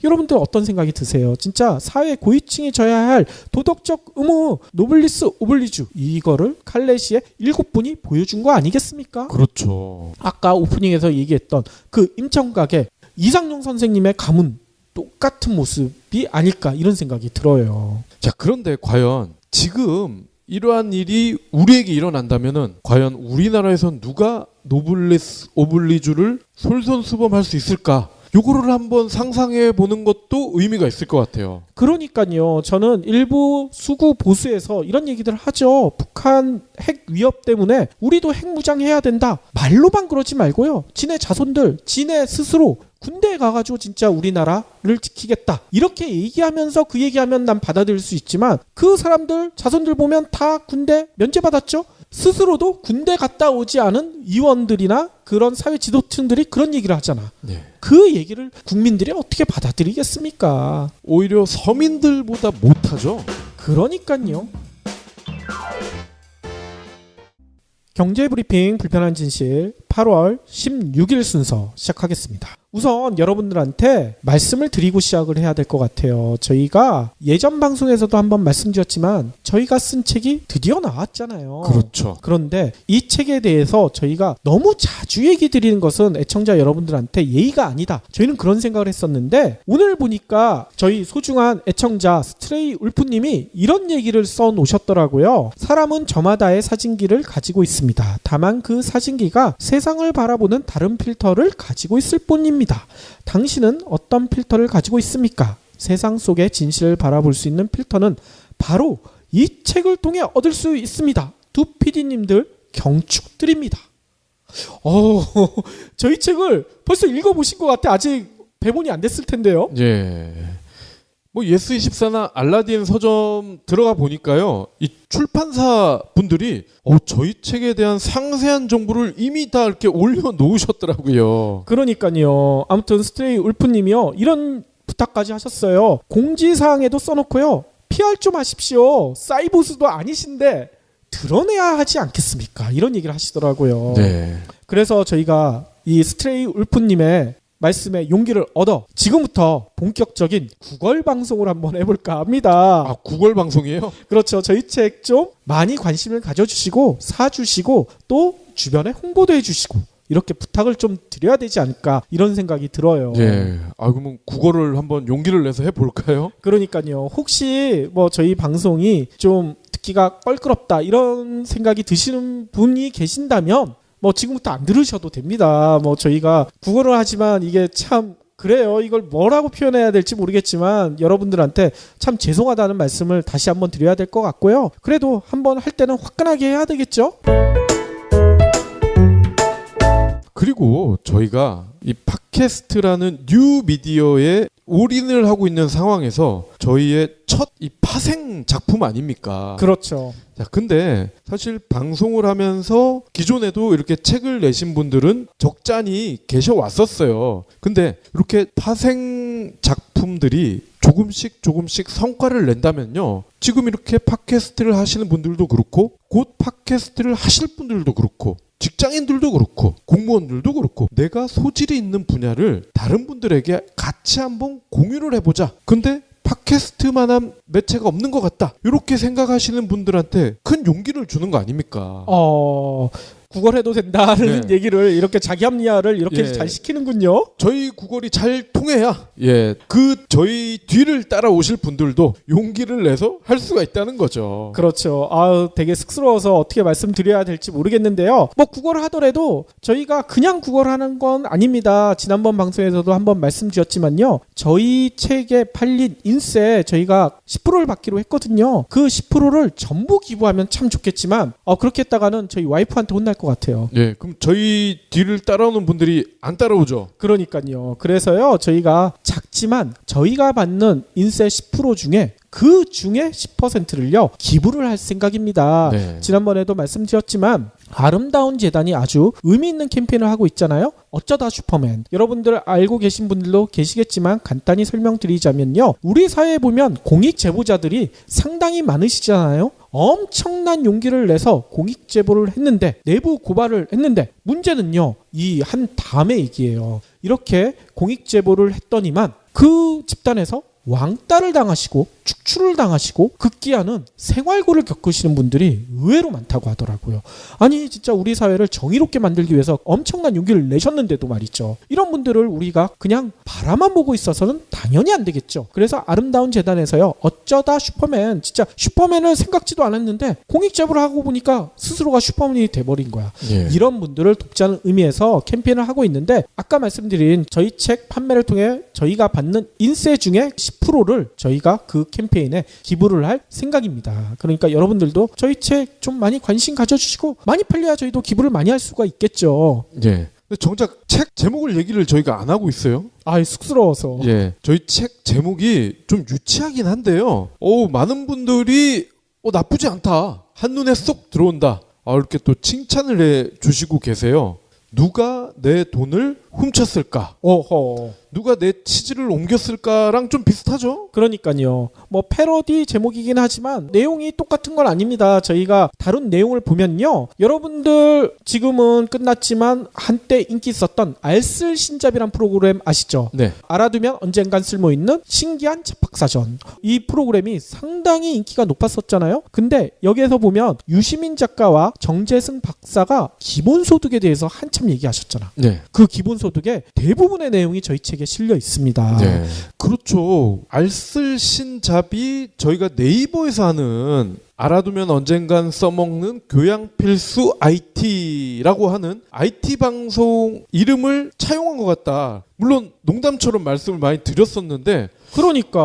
여러분들 어떤 생각이 드세요? 진짜 사회 고위층이 져야 할 도덕적 의무 노블리스 오블리주 이거를 칼레시의 7분이 보여준 거 아니겠습니까? 그렇죠. 아까 오프닝에서 얘기했던 그 임청각의 이상용 선생님의 가문 똑같은 모습이 아닐까 이런 생각이 들어요. 자, 그런데 과연 지금 이러한 일이 우리에게 일어난다면은 과연 우리나라에선 누가 노블리스 오블리주를 솔선수범할 수 있을까? 요거를 한번 상상해 보는 것도 의미가 있을 것 같아요. 그러니까요. 저는 일부 수구 보수에서 이런 얘기들을 하죠. 북한 핵 위협 때문에 우리도 핵무장해야 된다. 말로만 그러지 말고요. 지네 자손들, 지네 스스로 군대에 가가지고 진짜 우리나라를 지키겠다. 이렇게 얘기하면서 그 얘기하면 난 받아들일 수 있지만 그 사람들, 자손들 보면 다 군대 면제받았죠? 스스로도 군대 갔다 오지 않은 의원들이나 그런 사회 지도층들이 그런 얘기를 하잖아. 네. 그 얘기를 국민들이 어떻게 받아들이겠습니까? 오히려 서민들보다 못하죠. 그러니까요. 경제브리핑 불편한 진실 8월 16일 순서 시작하겠습니다. 우선 여러분들한테 말씀을 드리고 시작을 해야 될 것 같아요. 저희가 예전 방송에서도 한번 말씀드렸지만 저희가 쓴 책이 드디어 나왔잖아요. 그렇죠. 그런데 이 책에 대해서 저희가 너무 자주 얘기 드리는 것은 애청자 여러분들한테 예의가 아니다. 저희는 그런 생각을 했었는데 오늘 보니까 저희 소중한 애청자 스트레이 울프님이 이런 얘기를 써놓으셨더라고요. 사람은 저마다의 사진기를 가지고 있습니다. 다만 그 사진기가 세상을 바라보는 다른 필터를 가지고 있을 뿐입니다. 당신은 어떤 필터를 가지고 있습니까? 세상 속의 진실을 바라볼 수 있는 필터는 바로 이 책을 통해 얻을 수 있습니다. 두 PD님들 경축드립니다. 저희 책을 벌써 읽어보신 것 같아. 아직 배본이 안 됐을 텐데요. 예. 뭐 예스24나 알라딘 서점 들어가 보니까요, 이 출판사 분들이 저희 책에 대한 상세한 정보를 이미 다 이렇게 올려놓으셨더라고요. 그러니까요. 아무튼 스트레이 울프님이요, 이런 부탁까지 하셨어요. 공지사항에도 써놓고요, PR 좀 하십시오. 사이보스도 아니신데 드러내야 하지 않겠습니까? 이런 얘기를 하시더라고요. 네. 그래서 저희가 이 스트레이 울프님의 말씀에 용기를 얻어 지금부터 본격적인 구걸 방송을 한번 해볼까 합니다. 아, 구걸 방송이에요? 그렇죠. 저희 책 좀 많이 관심을 가져주시고 사주시고 또 주변에 홍보도 해주시고 이렇게 부탁을 좀 드려야 되지 않을까 이런 생각이 들어요. 예. 그러면 구걸을 한번 용기를 내서 해볼까요? 그러니까요. 혹시 뭐 저희 방송이 좀 듣기가 껄끄럽다 이런 생각이 드시는 분이 계신다면 뭐 지금부터 안 들으셔도 됩니다. 뭐 저희가 국어를 하지만 이게 참 그래요. 이걸 뭐라고 표현해야 될지 모르겠지만 여러분들한테 참 죄송하다는 말씀을 다시 한번 드려야 될 것 같고요. 그래도 한번 할 때는 화끈하게 해야 되겠죠? 그리고 저희가 이 팟캐스트라는 뉴 미디어에 올인을 하고 있는 상황에서 저희의 첫 이 파생 작품 아닙니까? 그렇죠. 자, 근데 사실 방송을 하면서 기존에도 이렇게 책을 내신 분들은 적잖이 계셔 왔었어요. 근데 이렇게 파생 작품들이 조금씩 성과를 낸다면요, 지금 이렇게 팟캐스트를 하시는 분들도 그렇고 곧 팟캐스트를 하실 분들도 그렇고 직장인들도 그렇고 공무원들도 그렇고 내가 소질이 있는 분야를 다른 분들에게 같이 한번 공유를 해보자. 근데 팟캐스트만한 매체가 없는 것 같다. 이렇게 생각하시는 분들한테 큰 용기를 주는 거 아닙니까? 구걸해도 된다는 네. 얘기를 이렇게 자기 합리화를 이렇게 예. 잘 시키는군요. 저희 구걸이 잘 통해야 저희 뒤를 따라오실 분들도 용기를 내서 할 수가 있다는 거죠. 그렇죠. 되게 쑥스러워서 어떻게 말씀드려야 될지 모르겠는데요. 뭐 구걸을 하더라도 저희가 그냥 구걸하는 건 아닙니다. 지난번 방송에서도 한번 말씀드렸지만요. 저희 책에 팔린 인세 저희가 10%를 받기로 했거든요. 그 10%를 전부 기부하면 참 좋겠지만 그렇게 했다가는 저희 와이프한테 혼날 것 같아요. 예, 그럼 저희 뒤를 따라오는 분들이 안 따라오죠. 그러니까요. 그래서요, 저희가 작지만 저희가 받는 인세 10% 중에 그 중에 10%를요 기부를 할 생각입니다. 네. 지난번에도 말씀드렸지만 아름다운 재단이 아주 의미 있는 캠페인을 하고 있잖아요. 어쩌다 슈퍼맨. 여러분들 알고 계신 분들도 계시겠지만 간단히 설명드리자면요, 우리 사회에 보면 공익 제보자들이 상당히 많으시잖아요. 엄청난 용기를 내서 공익 제보를 했는데, 내부 고발을 했는데, 문제는요 이 한 다음의 얘기예요. 이렇게 공익 제보를 했더니만 그 집단에서 왕따를 당하시고 축출을 당하시고 급기야는 생활고를 겪으시는 분들이 의외로 많다고 하더라고요. 아니 진짜 우리 사회를 정의롭게 만들기 위해서 엄청난 용기를 내셨는데도 말이죠. 이런 분들을 우리가 그냥 바라만 보고 있어서는 당연히 안 되겠죠. 그래서 아름다운 재단에서요, 어쩌다 슈퍼맨, 진짜 슈퍼맨을 생각지도 않았는데 공익 제보를 하고 보니까 스스로가 슈퍼맨이 돼버린 거야. 예. 이런 분들을 돕자는 의미에서 캠페인을 하고 있는데, 아까 말씀드린 저희 책 판매를 통해 저희가 받는 인세 중에 10%를 저희가 그 캠페인에 기부를 할 생각입니다. 그러니까 여러분들도 저희 책 좀 많이 관심 가져주시고 많이 팔려야 저희도 기부를 많이 할 수가 있겠죠. 예. 근데 정작 책 제목을 얘기를 저희가 안 하고 있어요. 쑥스러워서. 예. 저희 책 제목이 좀 유치하긴 한데요. 많은 분들이 나쁘지 않다, 한눈에 쏙 들어온다, 이렇게 또 칭찬을 해 주시고 계세요. 누가 내 돈을 훔쳤을까? 어허. 누가 내 치즈를 옮겼을까랑 좀 비슷하죠? 그러니까요. 뭐 패러디 제목이긴 하지만 내용이 똑같은 건 아닙니다. 저희가 다룬 내용을 보면요. 여러분들 지금은 끝났지만 한때 인기 있었던 알쓸신잡이란 프로그램 아시죠? 네. 알아두면 언젠간 쓸모있는 신기한 잡학사전. 이 프로그램이 상당히 인기가 높았었잖아요. 근데 여기에서 보면 유시민 작가와 정재승 박사가 기본소득에 대해서 한참 얘기하셨잖아. 네. 그 기본소득의 대부분의 내용이 저희 책에 실려 있습니다. 네. 그렇죠. 알쓸신잡이 저희가 네이버에서 하는 알아두면 언젠간 써먹는 교양 필수 IT라고 하는 IT 방송 이름을 차용한 것 같다. 물론 농담처럼 말씀을 많이 드렸었는데 그러니까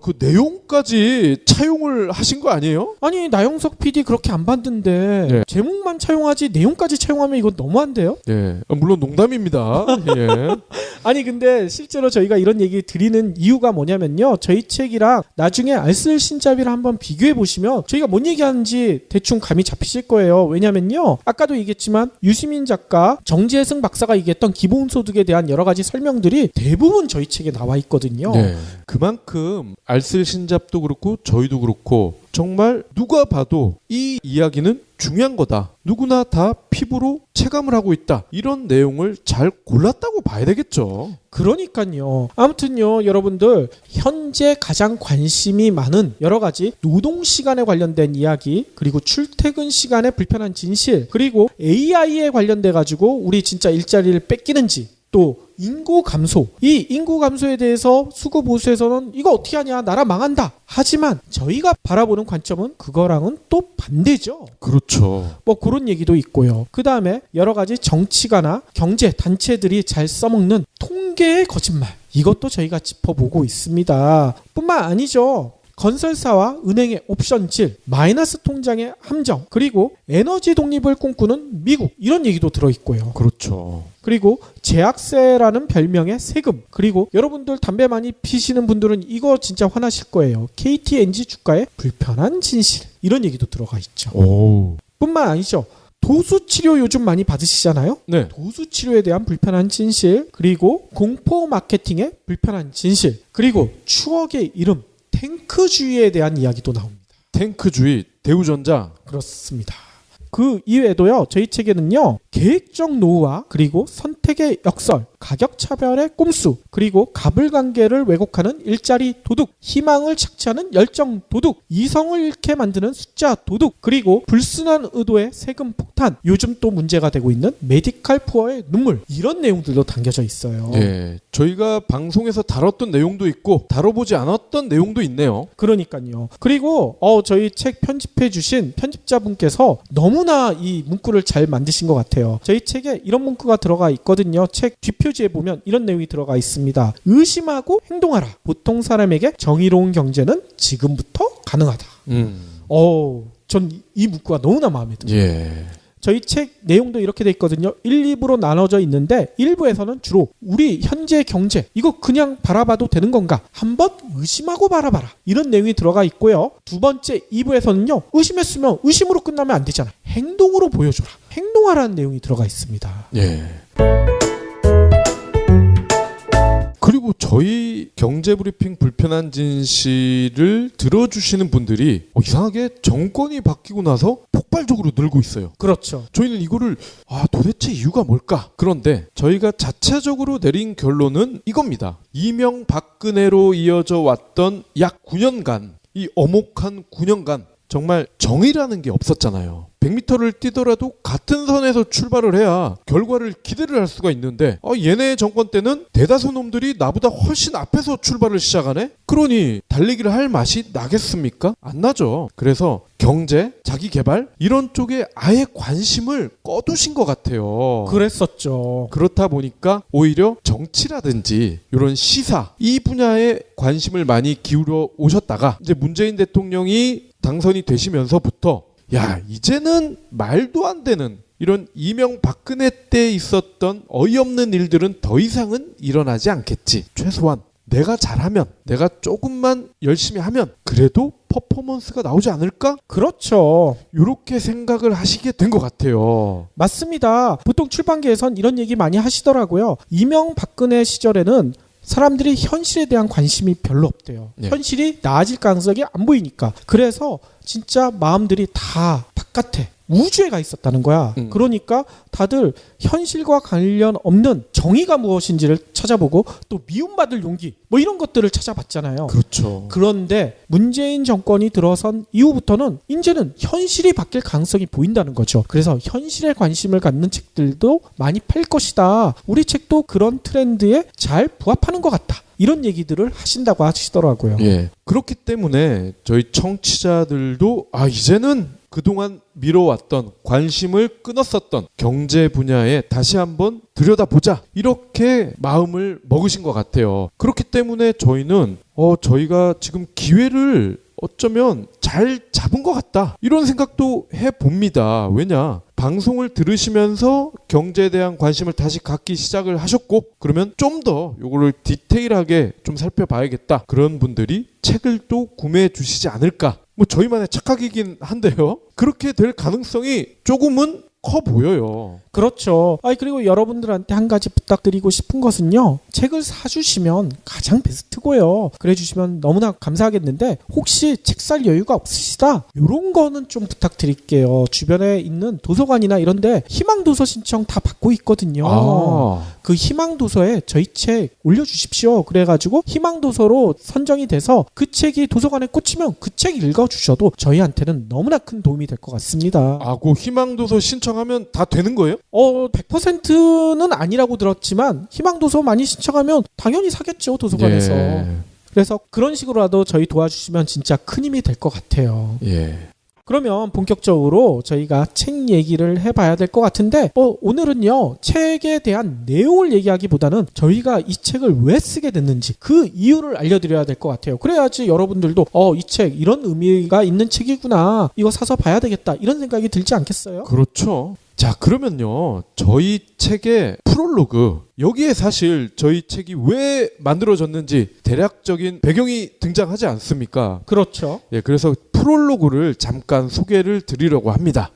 그 내용까지 차용을 하신 거 아니에요? 아니 나영석 PD 그렇게 안 봤는데 네. 제목만 차용하지 내용까지 차용하면 이건 너무한데요? 예, 물론 농담입니다. 예. 아니 근데 실제로 저희가 이런 얘기 드리는 이유가 뭐냐면요. 저희 책이랑 나중에 알쓸신잡이랑 한번 비교해 보시면 저희가 뭔 얘기하는지 대충 감이 잡히실 거예요. 왜냐면요. 아까도 얘기했지만 유시민 작가, 정재승 박사가 얘기했던 기본소득에 대한 여러 가지 설명들이 대부분 저희 책에 나와 있거든요. 네. 그만큼 알쓸신잡도 그렇고 저희도 그렇고 정말 누가 봐도 이 이야기는 중요한 거다. 누구나 다 피부로 체감을 하고 있다. 이런 내용을 잘 골랐다고 봐야 되겠죠. 그러니까요. 아무튼요, 여러분들 현재 가장 관심이 많은 여러 가지 노동 시간에 관련된 이야기, 그리고 출퇴근 시간의 불편한 진실, 그리고 AI에 관련돼 가지고 우리 진짜 일자리를 뺏기는지, 또 인구 감소. 이 인구 감소에 대해서 수구 보수에서는 이거 어떻게 하냐, 나라 망한다. 하지만 저희가 바라보는 관점은 그거랑은 또 반대죠. 그렇죠. 뭐 그런 얘기도 있고요. 그 다음에 여러 가지 정치가나 경제 단체들이 잘 써먹는 통계의 거짓말. 이것도 저희가 짚어보고 있습니다. 뿐만 아니죠. 건설사와 은행의 옵션질, 마이너스 통장의 함정, 그리고 에너지 독립을 꿈꾸는 미국, 이런 얘기도 들어있고요. 그렇죠. 그리고 제약세라는 별명의 세금, 그리고 여러분들 담배 많이 피시는 분들은 이거 진짜 화나실 거예요. KTNG 주가의 불편한 진실, 이런 얘기도 들어가 있죠. 오. 뿐만 아니죠. 도수치료 요즘 많이 받으시잖아요. 네. 도수치료에 대한 불편한 진실, 그리고 공포 마케팅의 불편한 진실, 그리고 추억의 이름 탱크주의에 대한 이야기도 나옵니다. 탱크주의, 대우전자. 그렇습니다. 그 이외에도요. 저희 책에는요. 계획적 노후와 그리고 선택의 역설, 가격 차별의 꼼수, 그리고 가불관계를 왜곡하는 일자리 도둑, 희망을 착취하는 열정 도둑, 이성을 잃게 만드는 숫자 도둑, 그리고 불순한 의도의 세금 폭탄, 요즘 또 문제가 되고 있는 메디칼 푸어의 눈물, 이런 내용들도 담겨져 있어요. 네. 저희가 방송에서 다뤘던 내용도 있고 다뤄보지 않았던 내용도 있네요. 그러니까요. 그리고 저희 책 편집해 주신 편집자분께서 너무나 이 문구를 잘 만드신 것 같아요. 저희 책에 이런 문구가 들어가 있거든요. 책 뒷표지에 보면 이런 내용이 들어가 있습니다. 의심하고 행동하라. 보통 사람에게 정의로운 경제는 지금부터 가능하다. 전 이 문구가 너무나 마음에 듭니다. 예. 저희 책 내용도 이렇게 돼 있거든요. 1, 2부로 나눠져 있는데 1부에서는 주로 우리 현재 경제 이거 그냥 바라봐도 되는 건가? 한번 의심하고 바라봐라. 이런 내용이 들어가 있고요. 두 번째 2부에서는요. 의심했으면 의심으로 끝나면 안 되잖아. 행동으로 보여줘라. 행동하라는 내용이 들어가 있습니다. 예. 그리고 저희 경제브리핑 불편한 진실을 들어주시는 분들이 이상하게 정권이 바뀌고 나서 폭발적으로 늘고 있어요. 그렇죠. 저희는 이거를 도대체 이유가 뭘까? 그런데 저희가 자체적으로 내린 결론은 이겁니다. 이명박근혜로 이어져 왔던 약 9년간, 이 엄혹한 9년간 정말 정의라는 게 없었잖아요. 100m를 뛰더라도 같은 선에서 출발을 해야 결과를 기대를 할 수가 있는데 얘네 정권 때는 대다수 놈들이 나보다 훨씬 앞에서 출발을 시작하네? 그러니 달리기를 할 맛이 나겠습니까? 안 나죠. 그래서 경제, 자기개발 이런 쪽에 아예 관심을 꺼두신 것 같아요. 그랬었죠. 그렇다 보니까 오히려 정치라든지 이런 시사 이 분야에 관심을 많이 기울여 오셨다가 이제 문재인 대통령이 당선이 되시면서부터 이제는 말도 안 되는 이런 이명박근혜 때 있었던 어이없는 일들은 더 이상은 일어나지 않겠지. 최소한 내가 잘하면, 내가 조금만 열심히 하면 그래도 퍼포먼스가 나오지 않을까? 그렇죠. 이렇게 생각을 하시게 된 것 같아요. 맞습니다. 보통 출판계에선 이런 얘기 많이 하시더라고요. 이명박근혜 시절에는 사람들이 현실에 대한 관심이 별로 없대요. 네. 현실이 나아질 가능성이 안 보이니까. 그래서 진짜 마음들이 다 바깥에 우주에 가 있었다는 거야. 그러니까 다들 현실과 관련 없는 정의가 무엇인지를 찾아보고 또 미움받을 용기 뭐 이런 것들을 찾아봤잖아요. 그렇죠. 그런데 문재인 정권이 들어선 이후부터는 이제는 현실이 바뀔 가능성이 보인다는 거죠. 그래서 현실에 관심을 갖는 책들도 많이 팔 것이다. 우리 책도 그런 트렌드에 잘 부합하는 것 같다. 이런 얘기들을 하신다고 하시더라고요. 예. 그렇기 때문에 저희 청취자들도 이제는 그동안 미뤄왔던 관심을 끊었었던 경제 분야에 다시 한번 들여다보자 이렇게 마음을 먹으신 것 같아요. 그렇기 때문에 저희는 저희가 지금 기회를 어쩌면 잘 잡은 것 같다 이런 생각도 해봅니다. 왜냐? 방송을 들으시면서 경제에 대한 관심을 다시 갖기 시작을 하셨고 그러면 좀 더 요거를 디테일하게 좀 살펴봐야겠다 그런 분들이 책을 또 구매해 주시지 않을까. 뭐 저희만의 착각이긴 한데요. 그렇게 될 가능성이 조금은 커 보여요. 그렇죠. 그리고 여러분들한테 한 가지 부탁드리고 싶은 것은요. 책을 사주시면 가장 베스트고요. 그래 주시면 너무나 감사하겠는데 혹시 책 살 여유가 없으시다? 이런 거는 좀 부탁드릴게요. 주변에 있는 도서관이나 이런 데 희망도서 신청 다 받고 있거든요. 그 희망도서에 저희 책 올려주십시오. 그래가지고 희망도서로 선정이 돼서 그 책이 도서관에 꽂히면 그 책 읽어주셔도 저희한테는 너무나 큰 도움이 될 것 같습니다. 그 희망도서 신청하면 다 되는 거예요? 100%는 아니라고 들었지만 희망도서 많이 신청하면 당연히 사겠죠, 도서관에서. 예. 그래서 그런 식으로라도 저희 도와주시면 진짜 큰 힘이 될 것 같아요. 예. 그러면 본격적으로 저희가 책 얘기를 해봐야 될 것 같은데 오늘은요 책에 대한 내용을 얘기하기보다는 저희가 이 책을 왜 쓰게 됐는지 그 이유를 알려드려야 될 것 같아요. 그래야지 여러분들도 이 책 이런 의미가 있는 책이구나, 이거 사서 봐야 되겠다 이런 생각이 들지 않겠어요? 그렇죠. 자, 그러면요 저희 책의 프롤로그, 여기에 사실 저희 책이 왜 만들어졌는지 대략적인 배경이 등장하지 않습니까? 그렇죠. 예, 그래서 프롤로그를 잠깐 소개를 드리려고 합니다.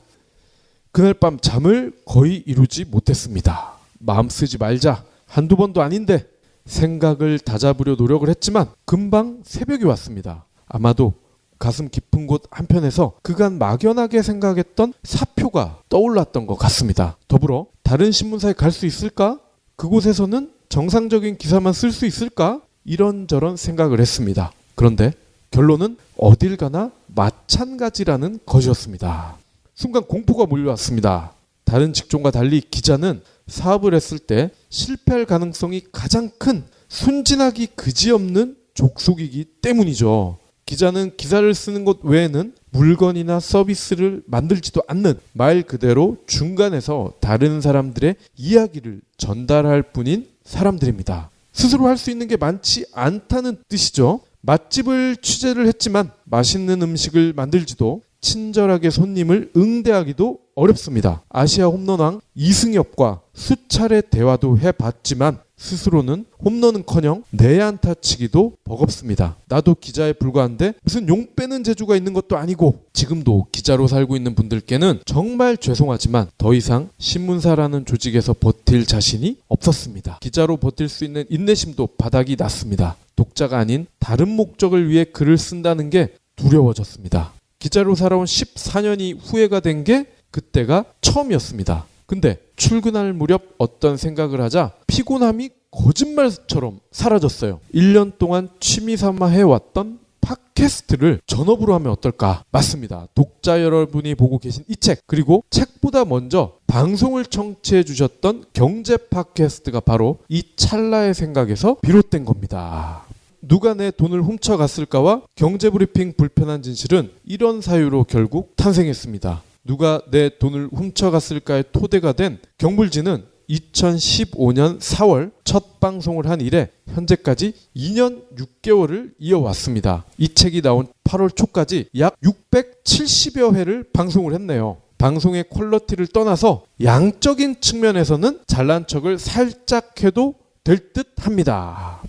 그날 밤 잠을 거의 이루지 못했습니다. 마음 쓰지 말자, 한두 번도 아닌데 생각을 다잡으려 노력을 했지만 금방 새벽이 왔습니다. 아마도 가슴 깊은 곳 한편에서 그간 막연하게 생각했던 사표가 떠올랐던 것 같습니다. 더불어 다른 신문사에 갈 수 있을까? 그곳에서는 정상적인 기사만 쓸 수 있을까? 이런저런 생각을 했습니다. 그런데 결론은 어딜 가나 마찬가지라는 것이었습니다. 순간 공포가 몰려왔습니다. 다른 직종과 달리 기자는 사업을 했을 때 실패할 가능성이 가장 큰 순진하기 그지없는 족속이기 때문이죠. 기자는 기사를 쓰는 것 외에는 물건이나 서비스를 만들지도 않는, 말 그대로 중간에서 다른 사람들의 이야기를 전달할 뿐인 사람들입니다. 스스로 할 수 있는 게 많지 않다는 뜻이죠. 맛집을 취재를 했지만 맛있는 음식을 만들지도 친절하게 손님을 응대하기도 어렵습니다. 아시아 홈런왕 이승엽과 수차례 대화도 해봤지만 스스로는 홈런은커녕 내안타 치기도 버겁습니다. 나도 기자에 불과한데 무슨 용 빼는 재주가 있는 것도 아니고, 지금도 기자로 살고 있는 분들께는 정말 죄송하지만 더 이상 신문사라는 조직에서 버틸 자신이 없었습니다. 기자로 버틸 수 있는 인내심도 바닥이 났습니다. 독자가 아닌 다른 목적을 위해 글을 쓴다는 게 두려워졌습니다. 기자로 살아온 14년이 후회가 된 게 그때가 처음이었습니다. 근데 출근할 무렵 어떤 생각을 하자 피곤함이 거짓말처럼 사라졌어요. 1년 동안 취미 삼아 해왔던 팟캐스트를 전업으로 하면 어떨까? 맞습니다. 독자 여러분이 보고 계신 이 책, 그리고 책보다 먼저 방송을 청취해 주셨던 경제 팟캐스트가 바로 이 찰나의 생각에서 비롯된 겁니다. 누가 내 돈을 훔쳐갔을까와 경제브리핑 불편한 진실은 이런 사유로 결국 탄생했습니다. 누가 내 돈을 훔쳐갔을까의 토대가 된 경불지는 2015년 4월 첫 방송을 한 이래 현재까지 2년 6개월을 이어왔습니다. 이 책이 나온 8월 초까지 약 670여 회를 방송을 했네요. 방송의 퀄리티를 떠나서 양적인 측면에서는 잘난 척을 살짝 해도 될 듯 합니다.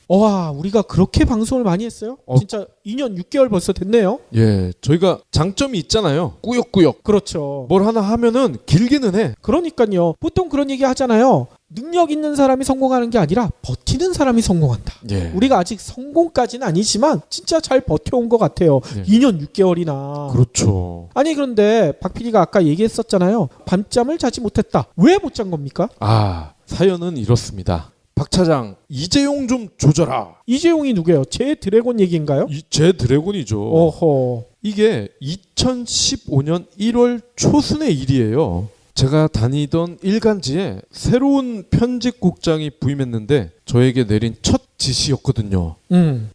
와, 우리가 그렇게 방송을 많이 했어요? 진짜 2년 6개월 벌써 됐네요. 예, 저희가 장점이 있잖아요. 꾸역꾸역. 그렇죠. 뭘 하나 하면은 길기는 해. 그러니까요. 보통 그런 얘기 하잖아요. 능력 있는 사람이 성공하는 게 아니라 버티는 사람이 성공한다. 예. 우리가 아직 성공까지는 아니지만 진짜 잘 버텨온 것 같아요. 예. 2년 6개월이나. 그렇죠. 아니 그런데 박 PD가 아까 얘기했었잖아요. 밤잠을 자지 못했다. 왜 못 잔 겁니까? 아, 사연은 이렇습니다. 박 차장, 이재용 좀 조져라. 이재용이 누구예요? 제 드래곤 얘기인가요? 제 드래곤이죠. 어허. 이게 2015년 1월 초순의 일이에요. 제가 다니던 일간지에 새로운 편집국장이 부임했는데 저에게 내린 첫 지시였거든요.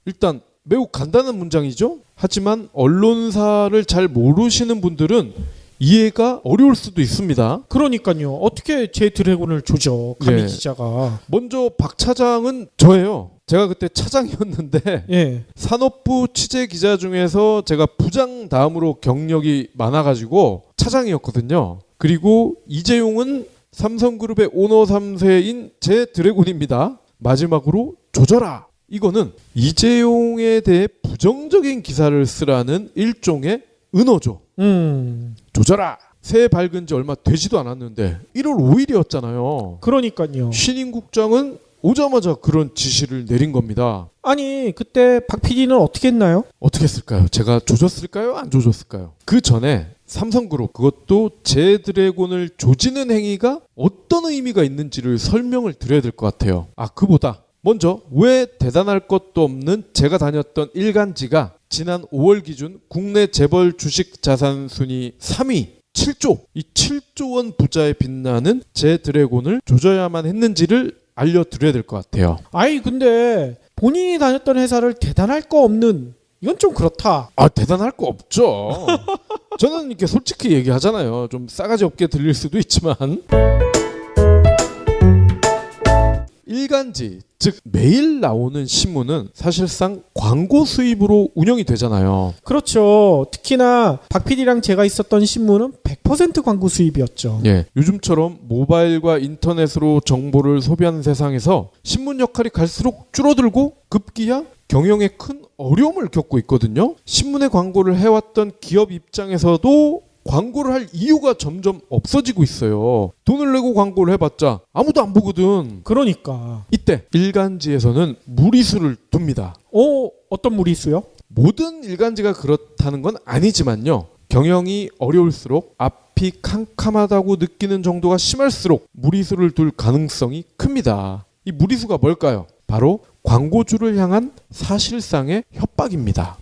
일단 매우 간단한 문장이죠. 하지만 언론사를 잘 모르시는 분들은 이해가 어려울 수도 있습니다. 그러니까요. 어떻게 제 드래곤을 조져? 감히 예. 기자가. 먼저 박 차장은 저예요. 제가 그때 차장이었는데 예. 산업부 취재 기자 중에서 제가 부장 다음으로 경력이 많아가지고 차장이었거든요. 그리고 이재용은 삼성그룹의 오너 3세인 제 드래곤입니다. 마지막으로 조져라. 이거는 이재용에 대해 부정적인 기사를 쓰라는 일종의 은어죠. 조져라. 새해 밝은 지 얼마 되지도 않았는데 1월 5일이었잖아요. 그러니까요. 신임 국장은 오자마자 그런 지시를 내린 겁니다. 아니 그때 박 PD는 어떻게 했나요? 어떻게 했을까요? 제가 조졌을까요? 안 조졌을까요? 그 전에 삼성그룹 그것도 제 드래곤을 조지는 행위가 어떤 의미가 있는지를 설명을 드려야 될 것 같아요. 그보다 먼저 왜 대단할 것도 없는 제가 다녔던 일간지가 지난 5월 기준 국내 재벌 주식 자산 순위 3위 7조, 이 7조 원 부자에 빛나는 제 드래곤을 조져야만 했는지를 알려드려야 될 것 같아요. 아이 근데 본인이 다녔던 회사를 대단할 거 없는 이건 좀 그렇다. 대단할 거 없죠. 저는 이렇게 솔직히 얘기하잖아요. 좀 싸가지 없게 들릴 수도 있지만 일간지, 즉 매일 나오는 신문은 사실상 광고 수입으로 운영이 되잖아요. 그렇죠. 특히나 박 PD랑 제가 있었던 신문은 100% 광고 수입이었죠. 예, 요즘처럼 모바일과 인터넷으로 정보를 소비하는 세상에서 신문 역할이 갈수록 줄어들고 급기야 경영에 큰 어려움을 겪고 있거든요. 신문에 광고를 해왔던 기업 입장에서도 광고를 할 이유가 점점 없어지고 있어요. 돈을 내고 광고를 해봤자 아무도 안 보거든. 그러니까. 이때 일간지에서는 무리수를 둡니다. 어떤 무리수요? 모든 일간지가 그렇다는 건 아니지만요. 경영이 어려울수록 앞이 캄캄하다고 느끼는 정도가 심할수록 무리수를 둘 가능성이 큽니다. 이 무리수가 뭘까요? 바로 광고주를 향한 사실상의 협박입니다.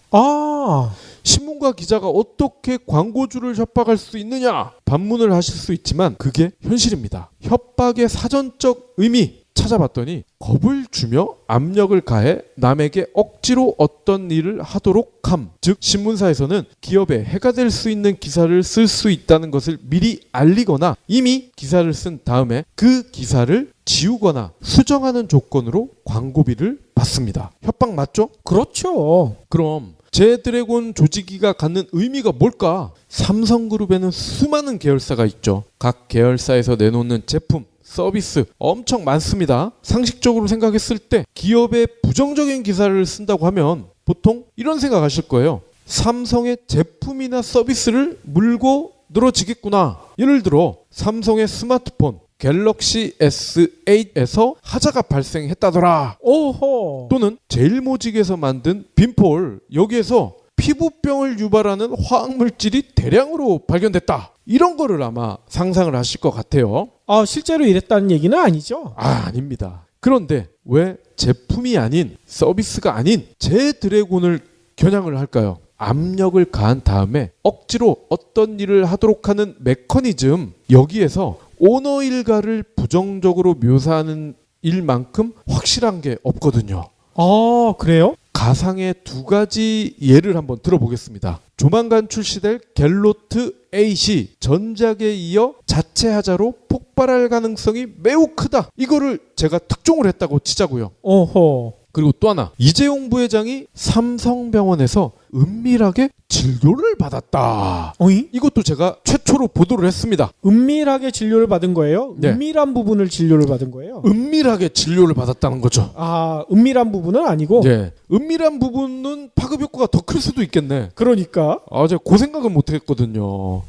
신문과 기자가 어떻게 광고주를 협박할 수 있느냐? 반문을 하실 수 있지만 그게 현실입니다. 협박의 사전적 의미 찾아봤더니 겁을 주며 압력을 가해 남에게 억지로 어떤 일을 하도록 함. 즉 신문사에서는 기업에 해가 될 수 있는 기사를 쓸 수 있다는 것을 미리 알리거나 이미 기사를 쓴 다음에 그 기사를 지우거나 수정하는 조건으로 광고비를 받습니다. 협박 맞죠? 그렇죠. 그럼 제 드래곤 조직위가 갖는 의미가 뭘까? 삼성그룹에는 수많은 계열사가 있죠. 각 계열사에서 내놓는 제품, 서비스 엄청 많습니다. 상식적으로 생각했을 때 기업의 부정적인 기사를 쓴다고 하면 보통 이런 생각하실 거예요. 삼성의 제품이나 서비스를 물고 늘어지겠구나. 예를 들어 삼성의 스마트폰 갤럭시 S8에서 하자가 발생했다더라. 또는 제일모직에서 만든 빈폴 여기에서 피부병을 유발하는 화학물질이 대량으로 발견됐다. 이런 거를 아마 상상을 하실 것 같아요. 실제로 이랬다는 얘기는 아니죠? 아닙니다. 그런데 왜 제품이 아닌 서비스가 아닌 제 드래곤을 겨냥을 할까요? 압력을 가한 다음에 억지로 어떤 일을 하도록 하는 메커니즘, 여기에서 오너 일가를 부정적으로 묘사하는 일만큼 확실한 게 없거든요. 그래요? 가상의 두 가지 예를 한번 들어보겠습니다. 조만간 출시될 갤로트 8이 전작에 이어 자체 하자로 폭발할 가능성이 매우 크다. 이거를 제가 특종을 했다고 치자고요. 그리고 또 하나, 이재용 부회장이 삼성병원에서 은밀하게 진료를 받았다. 어이? 이것도 제가 최초로 보도를 했습니다. 은밀하게 진료를 받은 거예요? 네. 은밀한 부분을 진료를 받은 거예요? 은밀하게 진료를 받았다는 거죠. 아, 은밀한 부분은 아니고? 예. 은밀한 부분은 파급 효과가 더 클 수도 있겠네. 그러니까. 아, 제가 그 생각은 못 했거든요.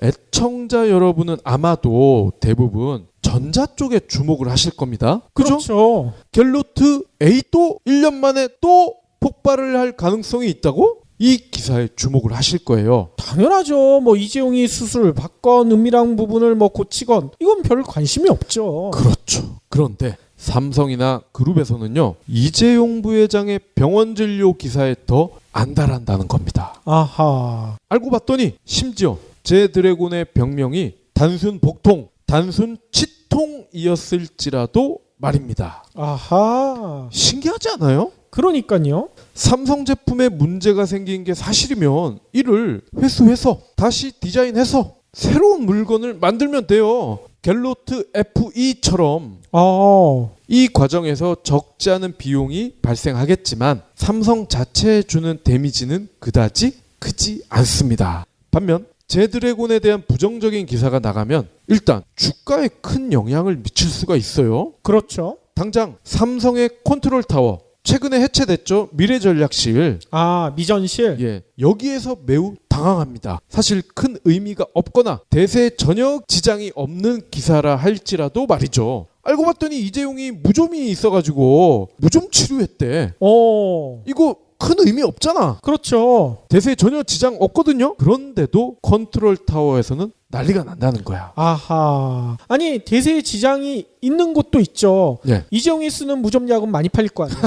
애청자 여러분은 아마도 대부분 전자 쪽에 주목을 하실 겁니다. 그죠? 그렇죠. 갤로트 A도 1년 만에 또 폭발을 할 가능성이 있다고? 이 기사에 주목을 하실 거예요. 당연하죠. 뭐 이재용이 수술 받건 은밀한 부분을 뭐 고치건 이건 별 관심이 없죠. 그렇죠. 그런데 삼성이나 그룹에서는요, 이재용 부회장의 병원 진료 기사에 더 안달한다는 겁니다. 아하. 알고 봤더니 심지어 제드래곤의 병명이 단순 복통, 단순 치통이었을지라도 말입니다. 아하. 신기하지 않아요? 그러니까요. 삼성 제품에 문제가 생긴 게 사실이면 이를 회수해서 다시 디자인해서 새로운 물건을 만들면 돼요. 갤로트 FE처럼 이 과정에서 적지 않은 비용이 발생하겠지만 삼성 자체에 주는 데미지는 그다지 크지 않습니다. 반면 제드래곤에 대한 부정적인 기사가 나가면 일단 주가에 큰 영향을 미칠 수가 있어요. 그렇죠. 당장 삼성의 컨트롤 타워 최근에 해체됐죠. 미래전략실. 아, 미전실. 예, 여기에서 매우 당황합니다. 사실 큰 의미가 없거나 대세에 전혀 지장이 없는 기사라 할지라도 말이죠. 알고 봤더니 이재용이 무좀이 있어가지고 무좀 치료했대. 이거 큰 의미 없잖아. 그렇죠. 대세에 전혀 지장 없거든요. 그런데도 컨트롤 타워에서는 난리가 난다는 거야. 아하. 아니, 대세에 지장이 있는 곳도 있죠. 예. 이재용이 쓰는 무좀약은 많이 팔릴 거 아니에요.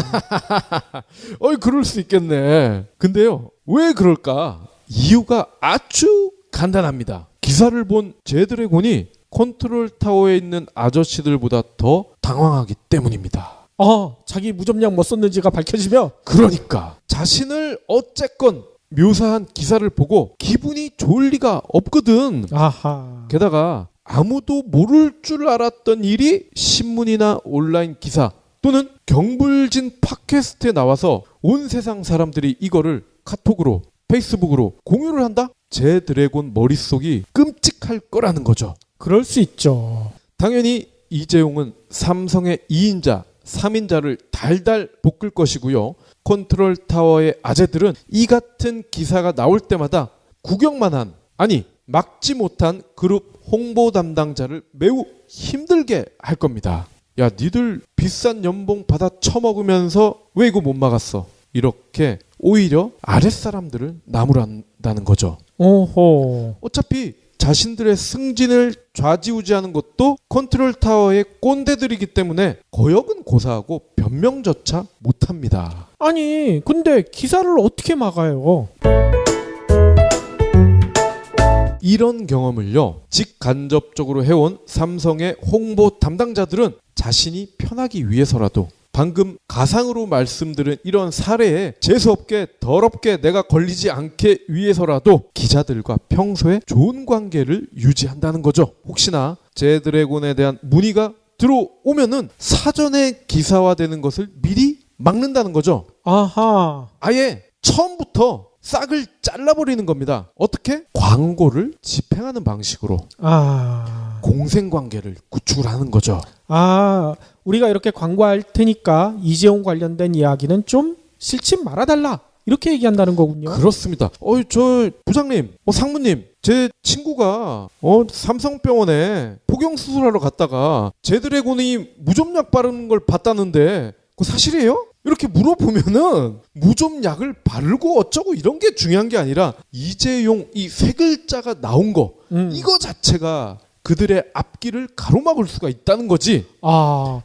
어이, 그럴 수 있겠네. 근데요, 왜 그럴까? 이유가 아주 간단합니다. 기사를 본 제드래곤이 컨트롤 타워에 있는 아저씨들보다 더 당황하기 때문입니다. 자기 무좀약 뭐 썼는지가 밝혀지면 그러니까 자신을 어쨌건 묘사한 기사를 보고 기분이 좋을 리가 없거든. 아하. 게다가 아무도 모를 줄 알았던 일이 신문이나 온라인 기사 또는 경불진 팟캐스트에 나와서 온 세상 사람들이 이거를 카톡으로 페이스북으로 공유를 한다? 제드래곤 머릿속이 끔찍할 거라는 거죠. 그럴 수 있죠. 당연히 이재용은 삼성의 2인자 3인자를 달달 볶을 것이고요. 컨트롤 타워의 아재들은 이 같은 기사가 나올 때마다 구경만 한, 아니 막지 못한 그룹 홍보 담당자를 매우 힘들게 할 겁니다. 야, 니들 비싼 연봉 받아 처먹으면서 왜 이거 못 막았어? 이렇게 오히려 아랫사람들을 나무란다는 거죠. 오호. 어차피 자신들의 승진을 좌지우지하는 것도 컨트롤 타워의 꼰대들이기 때문에 거역은 고사하고 변명조차 못합니다. 아니, 근데 기사를 어떻게 막아요? 이런 경험을요, 직간접적으로 해온 삼성의 홍보 담당자들은 자신이 편하기 위해서라도 방금 가상으로 말씀드린 이런 사례에 재수없게 더럽게 내가 걸리지 않게 위해서라도 기자들과 평소에 좋은 관계를 유지한다는 거죠. 혹시나 제드래곤에 대한 문의가 들어오면은 사전에 기사화되는 것을 미리 막는다는 거죠. 아하. 아예 처음부터 싹을 잘라버리는 겁니다. 어떻게? 광고를 집행하는 방식으로 공생관계를 구축을 하는 거죠. 우리가 이렇게 광고할 테니까 이재용 관련된 이야기는 좀 싫지 말아달라, 이렇게 얘기한다는 거군요. 그렇습니다. 저 부장님, 상무님, 제 친구가 삼성병원에 포경 수술하러 갔다가 제드래곤이 무좀약 바르는 걸 봤다는데 그거 사실이에요? 이렇게 물어보면은 무좀약을 바르고 어쩌고 이런 게 중요한 게 아니라 이재용 이 세 글자가 나온 거, 이거 자체가 그들의 앞길을 가로막을 수가 있다는 거지.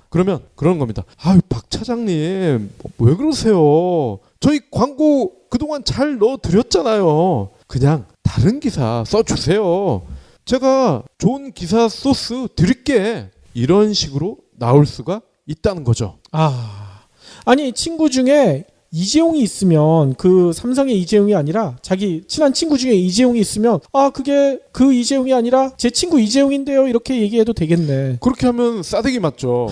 그러면 그런 겁니다. 박 차장님, 왜 그러세요? 저희 광고 그동안 잘 넣어드렸잖아요. 그냥 다른 기사 써주세요. 제가 좋은 기사 소스 드릴게. 이런 식으로 나올 수가 있다는 거죠. 아니, 친구 중에 이재용이 있으면, 그 삼성의 이재용이 아니라 자기 친한 친구 중에 이재용이 있으면 그게 그 이재용이 아니라 제 친구 이재용인데요, 이렇게 얘기해도 되겠네. 그렇게 하면 싸대기 맞죠.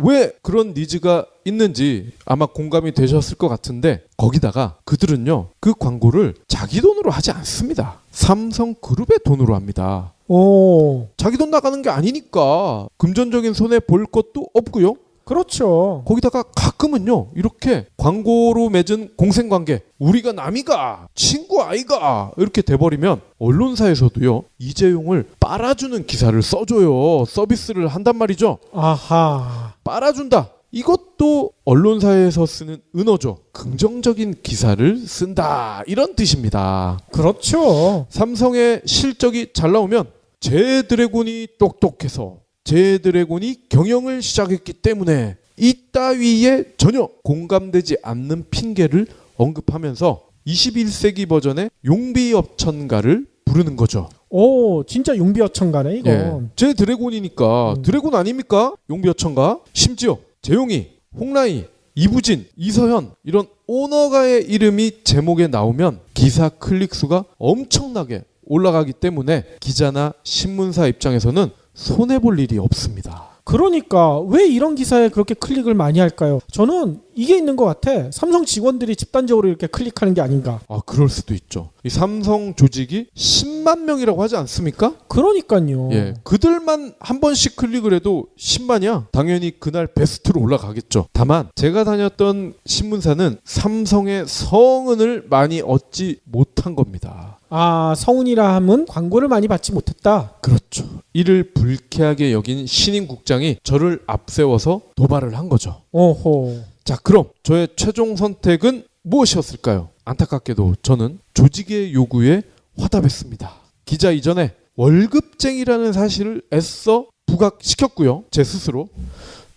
왜 그런 니즈가 있는지 아마 공감이 되셨을 것 같은데 거기다가 그들은요 그 광고를 자기 돈으로 하지 않습니다. 삼성그룹의 돈으로 합니다. 오, 자기 돈 나가는 게 아니니까 금전적인 손해 볼 것도 없고요. 그렇죠. 거기다가 가끔은요 이렇게 광고로 맺은 공생관계 우리가 남이가 친구 아이가 이렇게 돼버리면 언론사에서도요 이재용을 빨아주는 기사를 써줘요. 서비스를 한단 말이죠. 아하. 빨아준다. 이것도 언론사에서 쓰는 은어죠. 긍정적인 기사를 쓴다 이런 뜻입니다. 그렇죠. 삼성의 실적이 잘 나오면 제드래곤이 똑똑해서 제드래곤이 경영을 시작했기 때문에 이따위에 전혀 공감되지 않는 핑계를 언급하면서 21세기 버전의 용비어천가를 부르는 거죠. 오, 진짜 용비어천가네 이거. 예. 제드래곤이니까 드래곤 아닙니까? 용비어천가. 심지어 재용이, 홍라이, 이부진, 이서현 이런 오너가의 이름이 제목에 나오면 기사 클릭수가 엄청나게 올라가기 때문에 기자나 신문사 입장에서는 손해볼 일이 없습니다. 그러니까 왜 이런 기사에 그렇게 클릭을 많이 할까요? 저는 이게 있는 것 같아. 삼성 직원들이 집단적으로 이렇게 클릭하는 게 아닌가. 아, 그럴 수도 있죠. 이 삼성 조직이 10만 명이라고 하지 않습니까? 그러니까요. 예, 그들만 한 번씩 클릭을 해도 10만이야. 당연히 그날 베스트로 올라가겠죠. 다만 제가 다녔던 신문사는 삼성의 성은을 많이 얻지 못한 겁니다. 아, 성운이라 함은 광고를 많이 받지 못했다. 그렇죠. 이를 불쾌하게 여긴 신임 국장이 저를 앞세워서 도발을 한 거죠. 오호. 자, 그럼 저의 최종 선택은 무엇이었을까요? 안타깝게도 저는 조직의 요구에 화답했습니다. 기자 이전에 월급쟁이라는 사실을 애써 부각시켰고요. 제 스스로.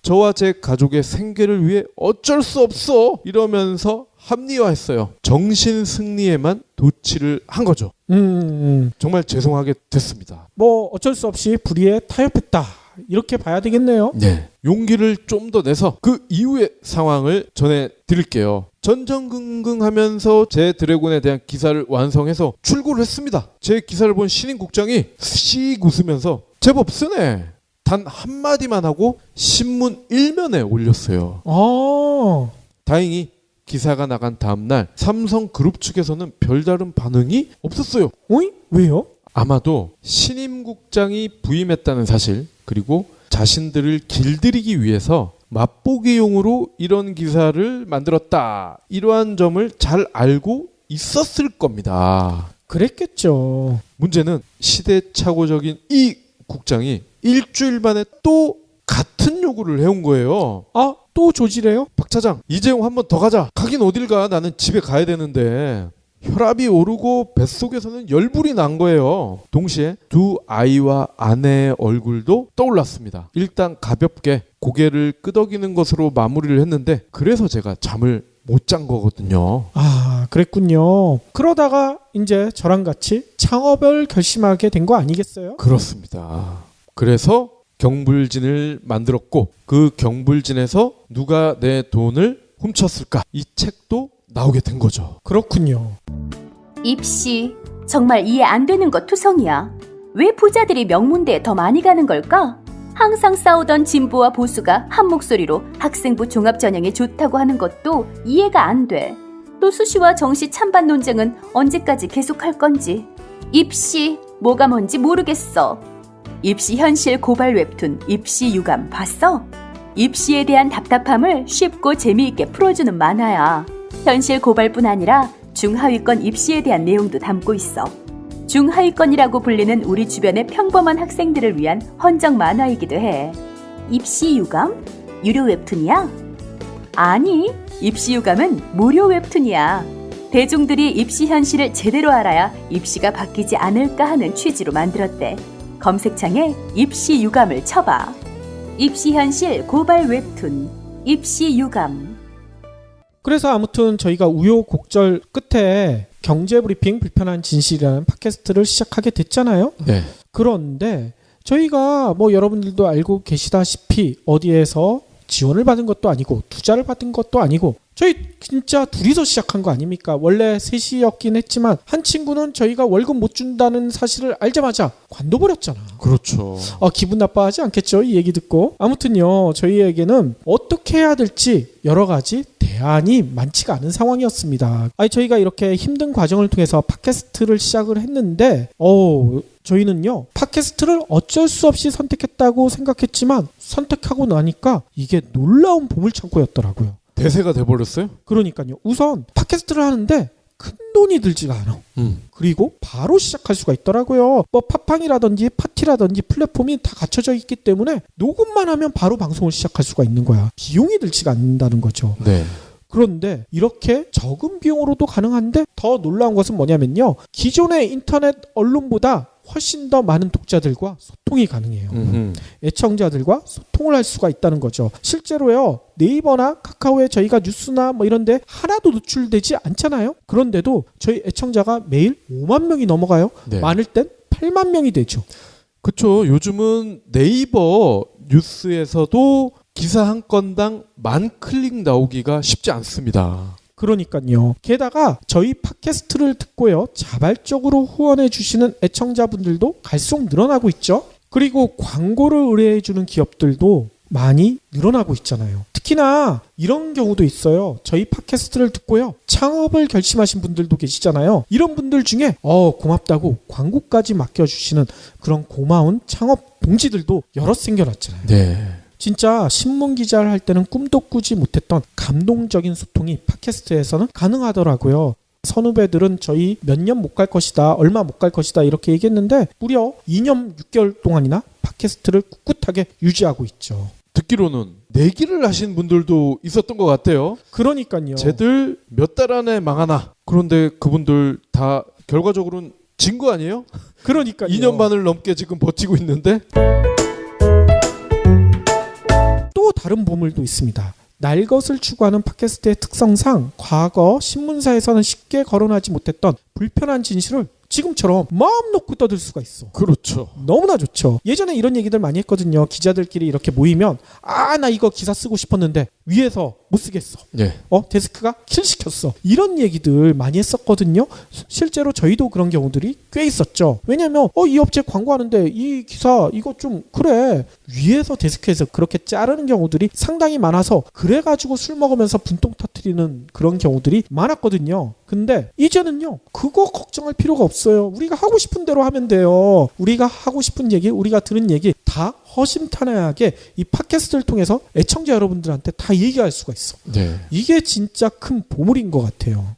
저와 제 가족의 생계를 위해 어쩔 수 없어 이러면서 합리화했어요. 정신 승리에만 도취를 한 거죠. 정말 죄송하게 됐습니다. 뭐 어쩔 수 없이 불의에 타협했다. 이렇게 봐야 되겠네요. 네. 용기를 좀 더 내서 그 이후의 상황을 전해드릴게요. 전전긍긍하면서 제 드래곤에 대한 기사를 완성해서 출고를 했습니다. 제 기사를 본 신임 국장이 씩 웃으면서 제법 쓰네. 단 한마디만 하고 신문 1면에 올렸어요. 아, 다행히 기사가 나간 다음날 삼성그룹 측에서는 별다른 반응이 없었어요. 어이? 왜요? 아마도 신임 국장이 부임했다는 사실 그리고 자신들을 길들이기 위해서 맛보기용으로 이런 기사를 만들었다. 이러한 점을 잘 알고 있었을 겁니다. 그랬겠죠. 문제는 시대착오적인 이 국장이 일주일 만에 또 같은 요구를 해온 거예요. 아, 또 조지래요? 박 차장, 이재용 한 번 더 가자. 가긴 어딜 가. 나는 집에 가야 되는데. 혈압이 오르고 뱃속에서는 열불이 난 거예요. 동시에 두 아이와 아내의 얼굴도 떠올랐습니다. 일단 가볍게 고개를 끄덕이는 것으로 마무리를 했는데 그래서 제가 잠을 못 잔 거거든요. 아, 그랬군요. 그러다가 이제 저랑 같이 창업을 결심하게 된 거 아니겠어요? 그렇습니다. 그래서 경불진을 만들었고 그 경불진에서 누가 내 돈을 훔쳤을까? 이 책도 나오게 된 거죠. 그렇군요. 입시 정말 이해 안 되는 것 투성이야. 왜 부자들이 명문대에 더 많이 가는 걸까? 항상 싸우던 진보와 보수가 한 목소리로 학생부 종합전형이 좋다고 하는 것도 이해가 안 돼. 또 수시와 정시 찬반 논쟁은 언제까지 계속할 건지. 입시 뭐가 뭔지 모르겠어. 입시 현실 고발 웹툰 입시 유감 봤어? 입시에 대한 답답함을 쉽고 재미있게 풀어주는 만화야. 현실 고발뿐 아니라 중하위권 입시에 대한 내용도 담고 있어. 중하위권이라고 불리는 우리 주변의 평범한 학생들을 위한 헌정 만화이기도 해. 입시 유감? 유료 웹툰이야? 아니, 입시 유감은 무료 웹툰이야. 대중들이 입시 현실을 제대로 알아야 입시가 바뀌지 않을까 하는 취지로 만들었대. 검색창에 입시 유감을 쳐봐. 입시 현실 고발 웹툰 입시 유감. 그래서 아무튼 저희가 우여곡절 끝에 경제브리핑 불편한 진실이라는 팟캐스트를 시작하게 됐잖아요. 네. 그런데 저희가 뭐 여러분들도 알고 계시다시피 어디에서 지원을 받은 것도 아니고 투자를 받은 것도 아니고 저희 진짜 둘이서 시작한 거 아닙니까? 원래 셋이었긴 했지만 한 친구는 저희가 월급 못 준다는 사실을 알자마자 관둬버렸잖아. 그렇죠. 기분 나빠하지 않겠죠? 이 얘기 듣고. 아무튼요, 저희에게는 어떻게 해야 될지 여러 가지 대안이 많지가 않은 상황이었습니다. 저희가 이렇게 힘든 과정을 통해서 팟캐스트를 시작을 했는데 저희는요, 팟캐스트를 어쩔 수 없이 선택했다고 생각했지만 선택하고 나니까 이게 놀라운 보물창고였더라고요. 대세가 돼버렸어요? 그러니까요. 우선 팟캐스트를 하는데 큰 돈이 들지가 않아. 그리고 바로 시작할 수가 있더라고요. 뭐 팟빵이라든지 파티라든지 플랫폼이 다 갖춰져 있기 때문에 녹음만 하면 바로 방송을 시작할 수가 있는 거야. 비용이 들지가 않는다는 거죠. 네. 그런데 이렇게 적은 비용으로도 가능한데 더 놀라운 것은 뭐냐면요. 기존의 인터넷 언론보다 훨씬 더 많은 독자들과 소통이 가능해요. 애청자들과 소통을 할 수가 있다는 거죠. 실제로요. 네이버나 카카오에 저희가 뉴스나 뭐 이런 데 하나도 노출되지 않잖아요. 그런데도 저희 애청자가 매일 5만 명이 넘어가요. 네. 많을 땐 8만 명이 되죠. 그렇죠. 요즘은 네이버 뉴스에서도 기사 한 건당 10,000클릭 나오기가 쉽지 않습니다. 그러니까요. 게다가 저희 팟캐스트를 듣고요. 자발적으로 후원해 주시는 애청자분들도 갈수록 늘어나고 있죠. 그리고 광고를 의뢰해 주는 기업들도 많이 늘어나고 있잖아요. 특히나 이런 경우도 있어요. 저희 팟캐스트를 듣고요. 창업을 결심하신 분들도 계시잖아요. 이런 분들 중에 고맙다고 광고까지 맡겨주시는 그런 고마운 창업 동지들도 여럿 생겨났잖아요. 네. 진짜 신문 기자를 할 때는 꿈도 꾸지 못했던 감동적인 소통이 팟캐스트에서는 가능하더라고요. 선후배들은 저희 몇 년 못 갈 것이다, 얼마 못 갈 것이다 이렇게 얘기했는데 무려 2년 6개월 동안이나 팟캐스트를 꿋꿋하게 유지하고 있죠. 듣기로는 내기를 하신 분들도 있었던 것 같아요. 그러니까요. 쟤들 몇 달 안에 망하나. 그런데 그분들 다 결과적으로는 진 거 아니에요? 그러니까요. 2년 반을 넘게 지금 버티고 있는데. 또 다른 보물도 있습니다. 날 것을 추구하는 팟캐스트의 특성상 과거 신문사에서는 쉽게 거론하지 못했던 불편한 진실을 지금처럼 마음 놓고 떠들 수가 있어. 그렇죠. 너무나 좋죠. 예전에 이런 얘기들 많이 했거든요. 기자들끼리 이렇게 모이면 나 이거 기사 쓰고 싶었는데 위에서 못 쓰겠어. 네. 데스크가 킬 시켰어. 이런 얘기들 많이 했었거든요. 실제로 저희도 그런 경우들이 꽤 있었죠. 왜냐면 이 업체 광고하는데 이 기사 이거 좀 그래. 위에서 데스크에서 그렇게 자르는 경우들이 상당히 많아서 그래가지고 술 먹으면서 분통 터뜨리는 그런 경우들이 많았거든요. 근데 이제는요. 그거 걱정할 필요가 없어요. 우리가 하고 싶은 대로 하면 돼요. 우리가 하고 싶은 얘기, 우리가 들은 얘기 다 허심탄회하게 이 팟캐스트를 통해서 애청자 여러분들한테 다 얘기할 수가 있어. 네. 이게 진짜 큰 보물인 것 같아요.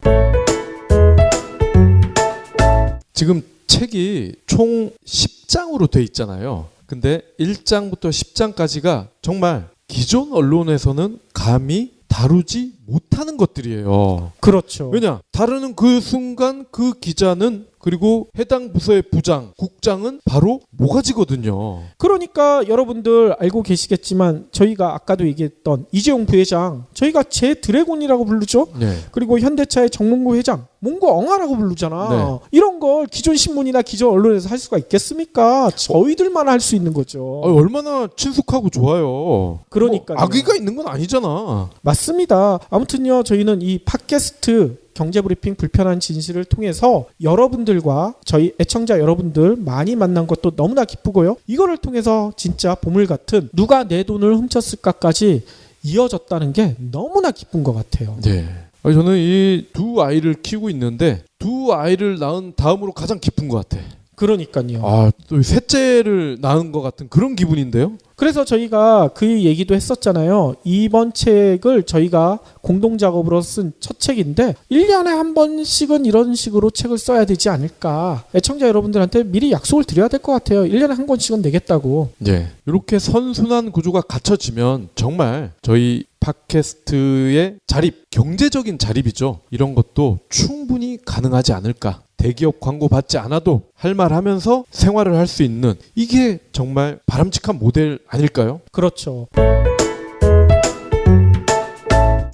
지금 책이 총 10장으로 돼 있잖아요. 근데 1장부터 10장까지가 정말 기존 언론에서는 감히 다루지 못하는 것들이에요. 그렇죠. 왜냐? 다루는 그 순간 그 기자는 그리고 해당 부서의 부장, 국장은 바로 모가지거든요. 그러니까 여러분들 알고 계시겠지만 저희가 아까도 얘기했던 이재용 부회장 저희가 제 드래곤이라고 부르죠. 네. 그리고 현대차의 정몽구 회장 몽구 엉아라고 부르잖아. 네. 이런 걸 기존 신문이나 기존 언론에서 할 수가 있겠습니까? 저희들만 할 수 있는 거죠. 얼마나 친숙하고 좋아요. 그러니까요. 악의가 있는 건 아니잖아. 맞습니다. 아무튼요 저희는 이 팟캐스트 경제브리핑 불편한 진실을 통해서 여러분들과 저희 애청자 여러분들 많이 만난 것도 너무나 기쁘고요. 이거를 통해서 진짜 보물 같은 누가 내 돈을 훔쳤을까까지 이어졌다는 게 너무나 기쁜 것 같아요. 네. 저는 이 두 아이를 키우고 있는데 두 아이를 낳은 다음으로 가장 기쁜 것 같아. 그러니까요. 또 셋째를 낳은 것 같은 그런 기분인데요. 그래서 저희가 그 얘기도 했었잖아요. 이번 책을 저희가 공동작업으로 쓴 첫 책인데 1년에 한 번씩은 이런 식으로 책을 써야 되지 않을까. 애청자 여러분들한테 미리 약속을 드려야 될 것 같아요. 1년에 한 권씩은 내겠다고. 네. 이렇게 선순환 구조가 갖춰지면 정말 저희 팟캐스트의 자립, 경제적인 자립이죠. 이런 것도 충분히 가능하지 않을까. 대기업 광고 받지 않아도 할 말 하면서 생활을 할 수 있는 이게 정말 바람직한 모델 아닐까요? 그렇죠.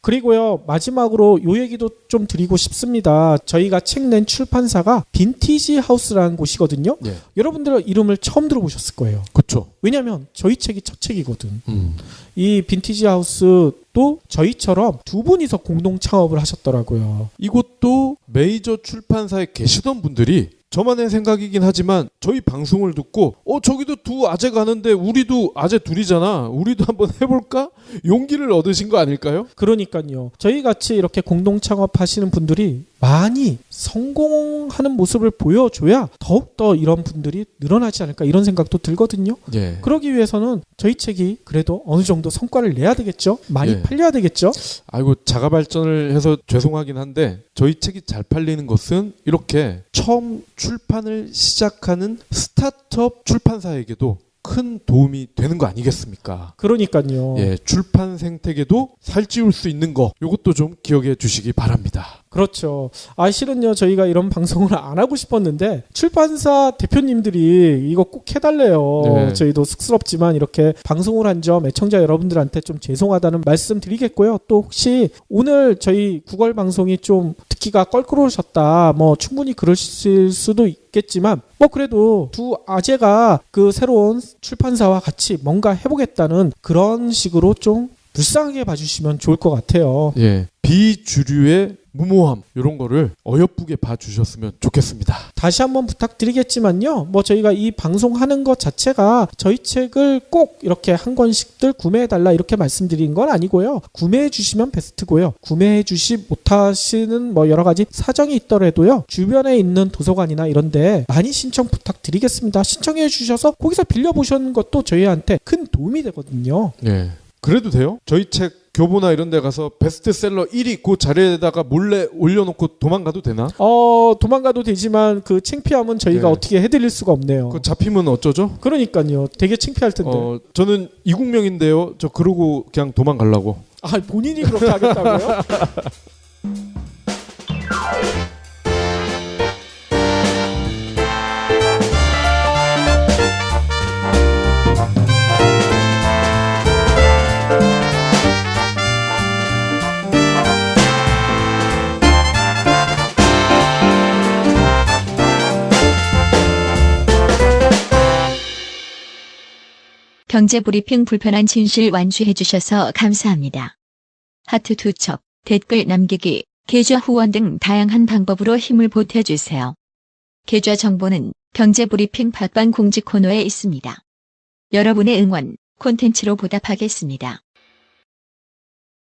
그리고요, 마지막으로 요 얘기도 좀 드리고 싶습니다. 저희가 책 낸 출판사가 빈티지 하우스라는 곳이거든요. 예. 여러분들 이름을 처음 들어보셨을 거예요. 그렇죠. 왜냐하면 저희 책이 첫 책이거든. 이 빈티지 하우스도 저희처럼 두 분이서 공동 창업을 하셨더라고요. 이곳도 메이저 출판사에 계시던 분들이 저만의 생각이긴 하지만 저희 방송을 듣고 저기도 두 아재 가는데 우리도 아재 둘이잖아. 우리도 한번 해볼까? 용기를 얻으신 거 아닐까요? 그러니까요. 저희 같이 이렇게 공동 창업하시는 분들이 많이 성공하는 모습을 보여줘야 더욱더 이런 분들이 늘어나지 않을까 이런 생각도 들거든요. 예. 그러기 위해서는 저희 책이 그래도 어느 정도 성과를 내야 되겠죠. 많이 예. 팔려야 되겠죠. 아이고 자가 발전을 해서 죄송하긴 한데 저희 책이 잘 팔리는 것은 이렇게 처음 출판을 시작하는 스타트업 출판사에게도 큰 도움이 되는 거 아니겠습니까? 그러니까요. 예, 출판 생태계도 살찌울 수 있는 거 이것도 좀 기억해 주시기 바랍니다. 그렇죠. 실은요, 저희가 이런 방송을 안 하고 싶었는데 출판사 대표님들이 이거 꼭 해달래요. 네. 저희도 쑥스럽지만 이렇게 방송을 한 점 애청자 여러분들한테 좀 죄송하다는 말씀 드리겠고요. 또 혹시 오늘 저희 구걸 방송이 좀 듣기가 껄끄러우셨다. 뭐 충분히 그러실 수도 있겠지만 뭐 그래도 두 아재가 그 새로운 출판사와 같이 뭔가 해보겠다는 그런 식으로 좀 불쌍하게 봐주시면 좋을 것 같아요. 예, 비주류의 무모함 이런 거를 어여쁘게 봐주셨으면 좋겠습니다. 다시 한번 부탁드리겠지만요. 뭐 저희가 이 방송하는 것 자체가 저희 책을 꼭 이렇게 한 권씩들 구매해달라 이렇게 말씀드린 건 아니고요. 구매해 주시면 베스트고요. 구매해 주시 못하시는 뭐 여러 가지 사정이 있더라도요. 주변에 있는 도서관이나 이런 데 많이 신청 부탁드리겠습니다. 신청해 주셔서 거기서 빌려보시는 것도 저희한테 큰 도움이 되거든요. 예, 그래도 돼요? 저희 책 교보나 이런 데 가서 베스트셀러 1위 그 자리에다가 몰래 올려놓고 도망가도 되나? 도망가도 되지만 그 창피함은 저희가 네. 어떻게 해드릴 수가 없네요. 그 잡히면 어쩌죠? 그러니까요. 되게 창피할 텐데. 저는 이국명인데요. 저 그러고 그냥 도망가려고. 본인이 그렇게 하겠다고요? 경제브리핑 불편한 진실 완주해 주셔서 감사합니다. 하트 2첩, 댓글 남기기, 계좌 후원 등 다양한 방법으로 힘을 보태주세요. 계좌 정보는 경제브리핑 팟빵 공지 코너에 있습니다. 여러분의 응원, 콘텐츠로 보답하겠습니다.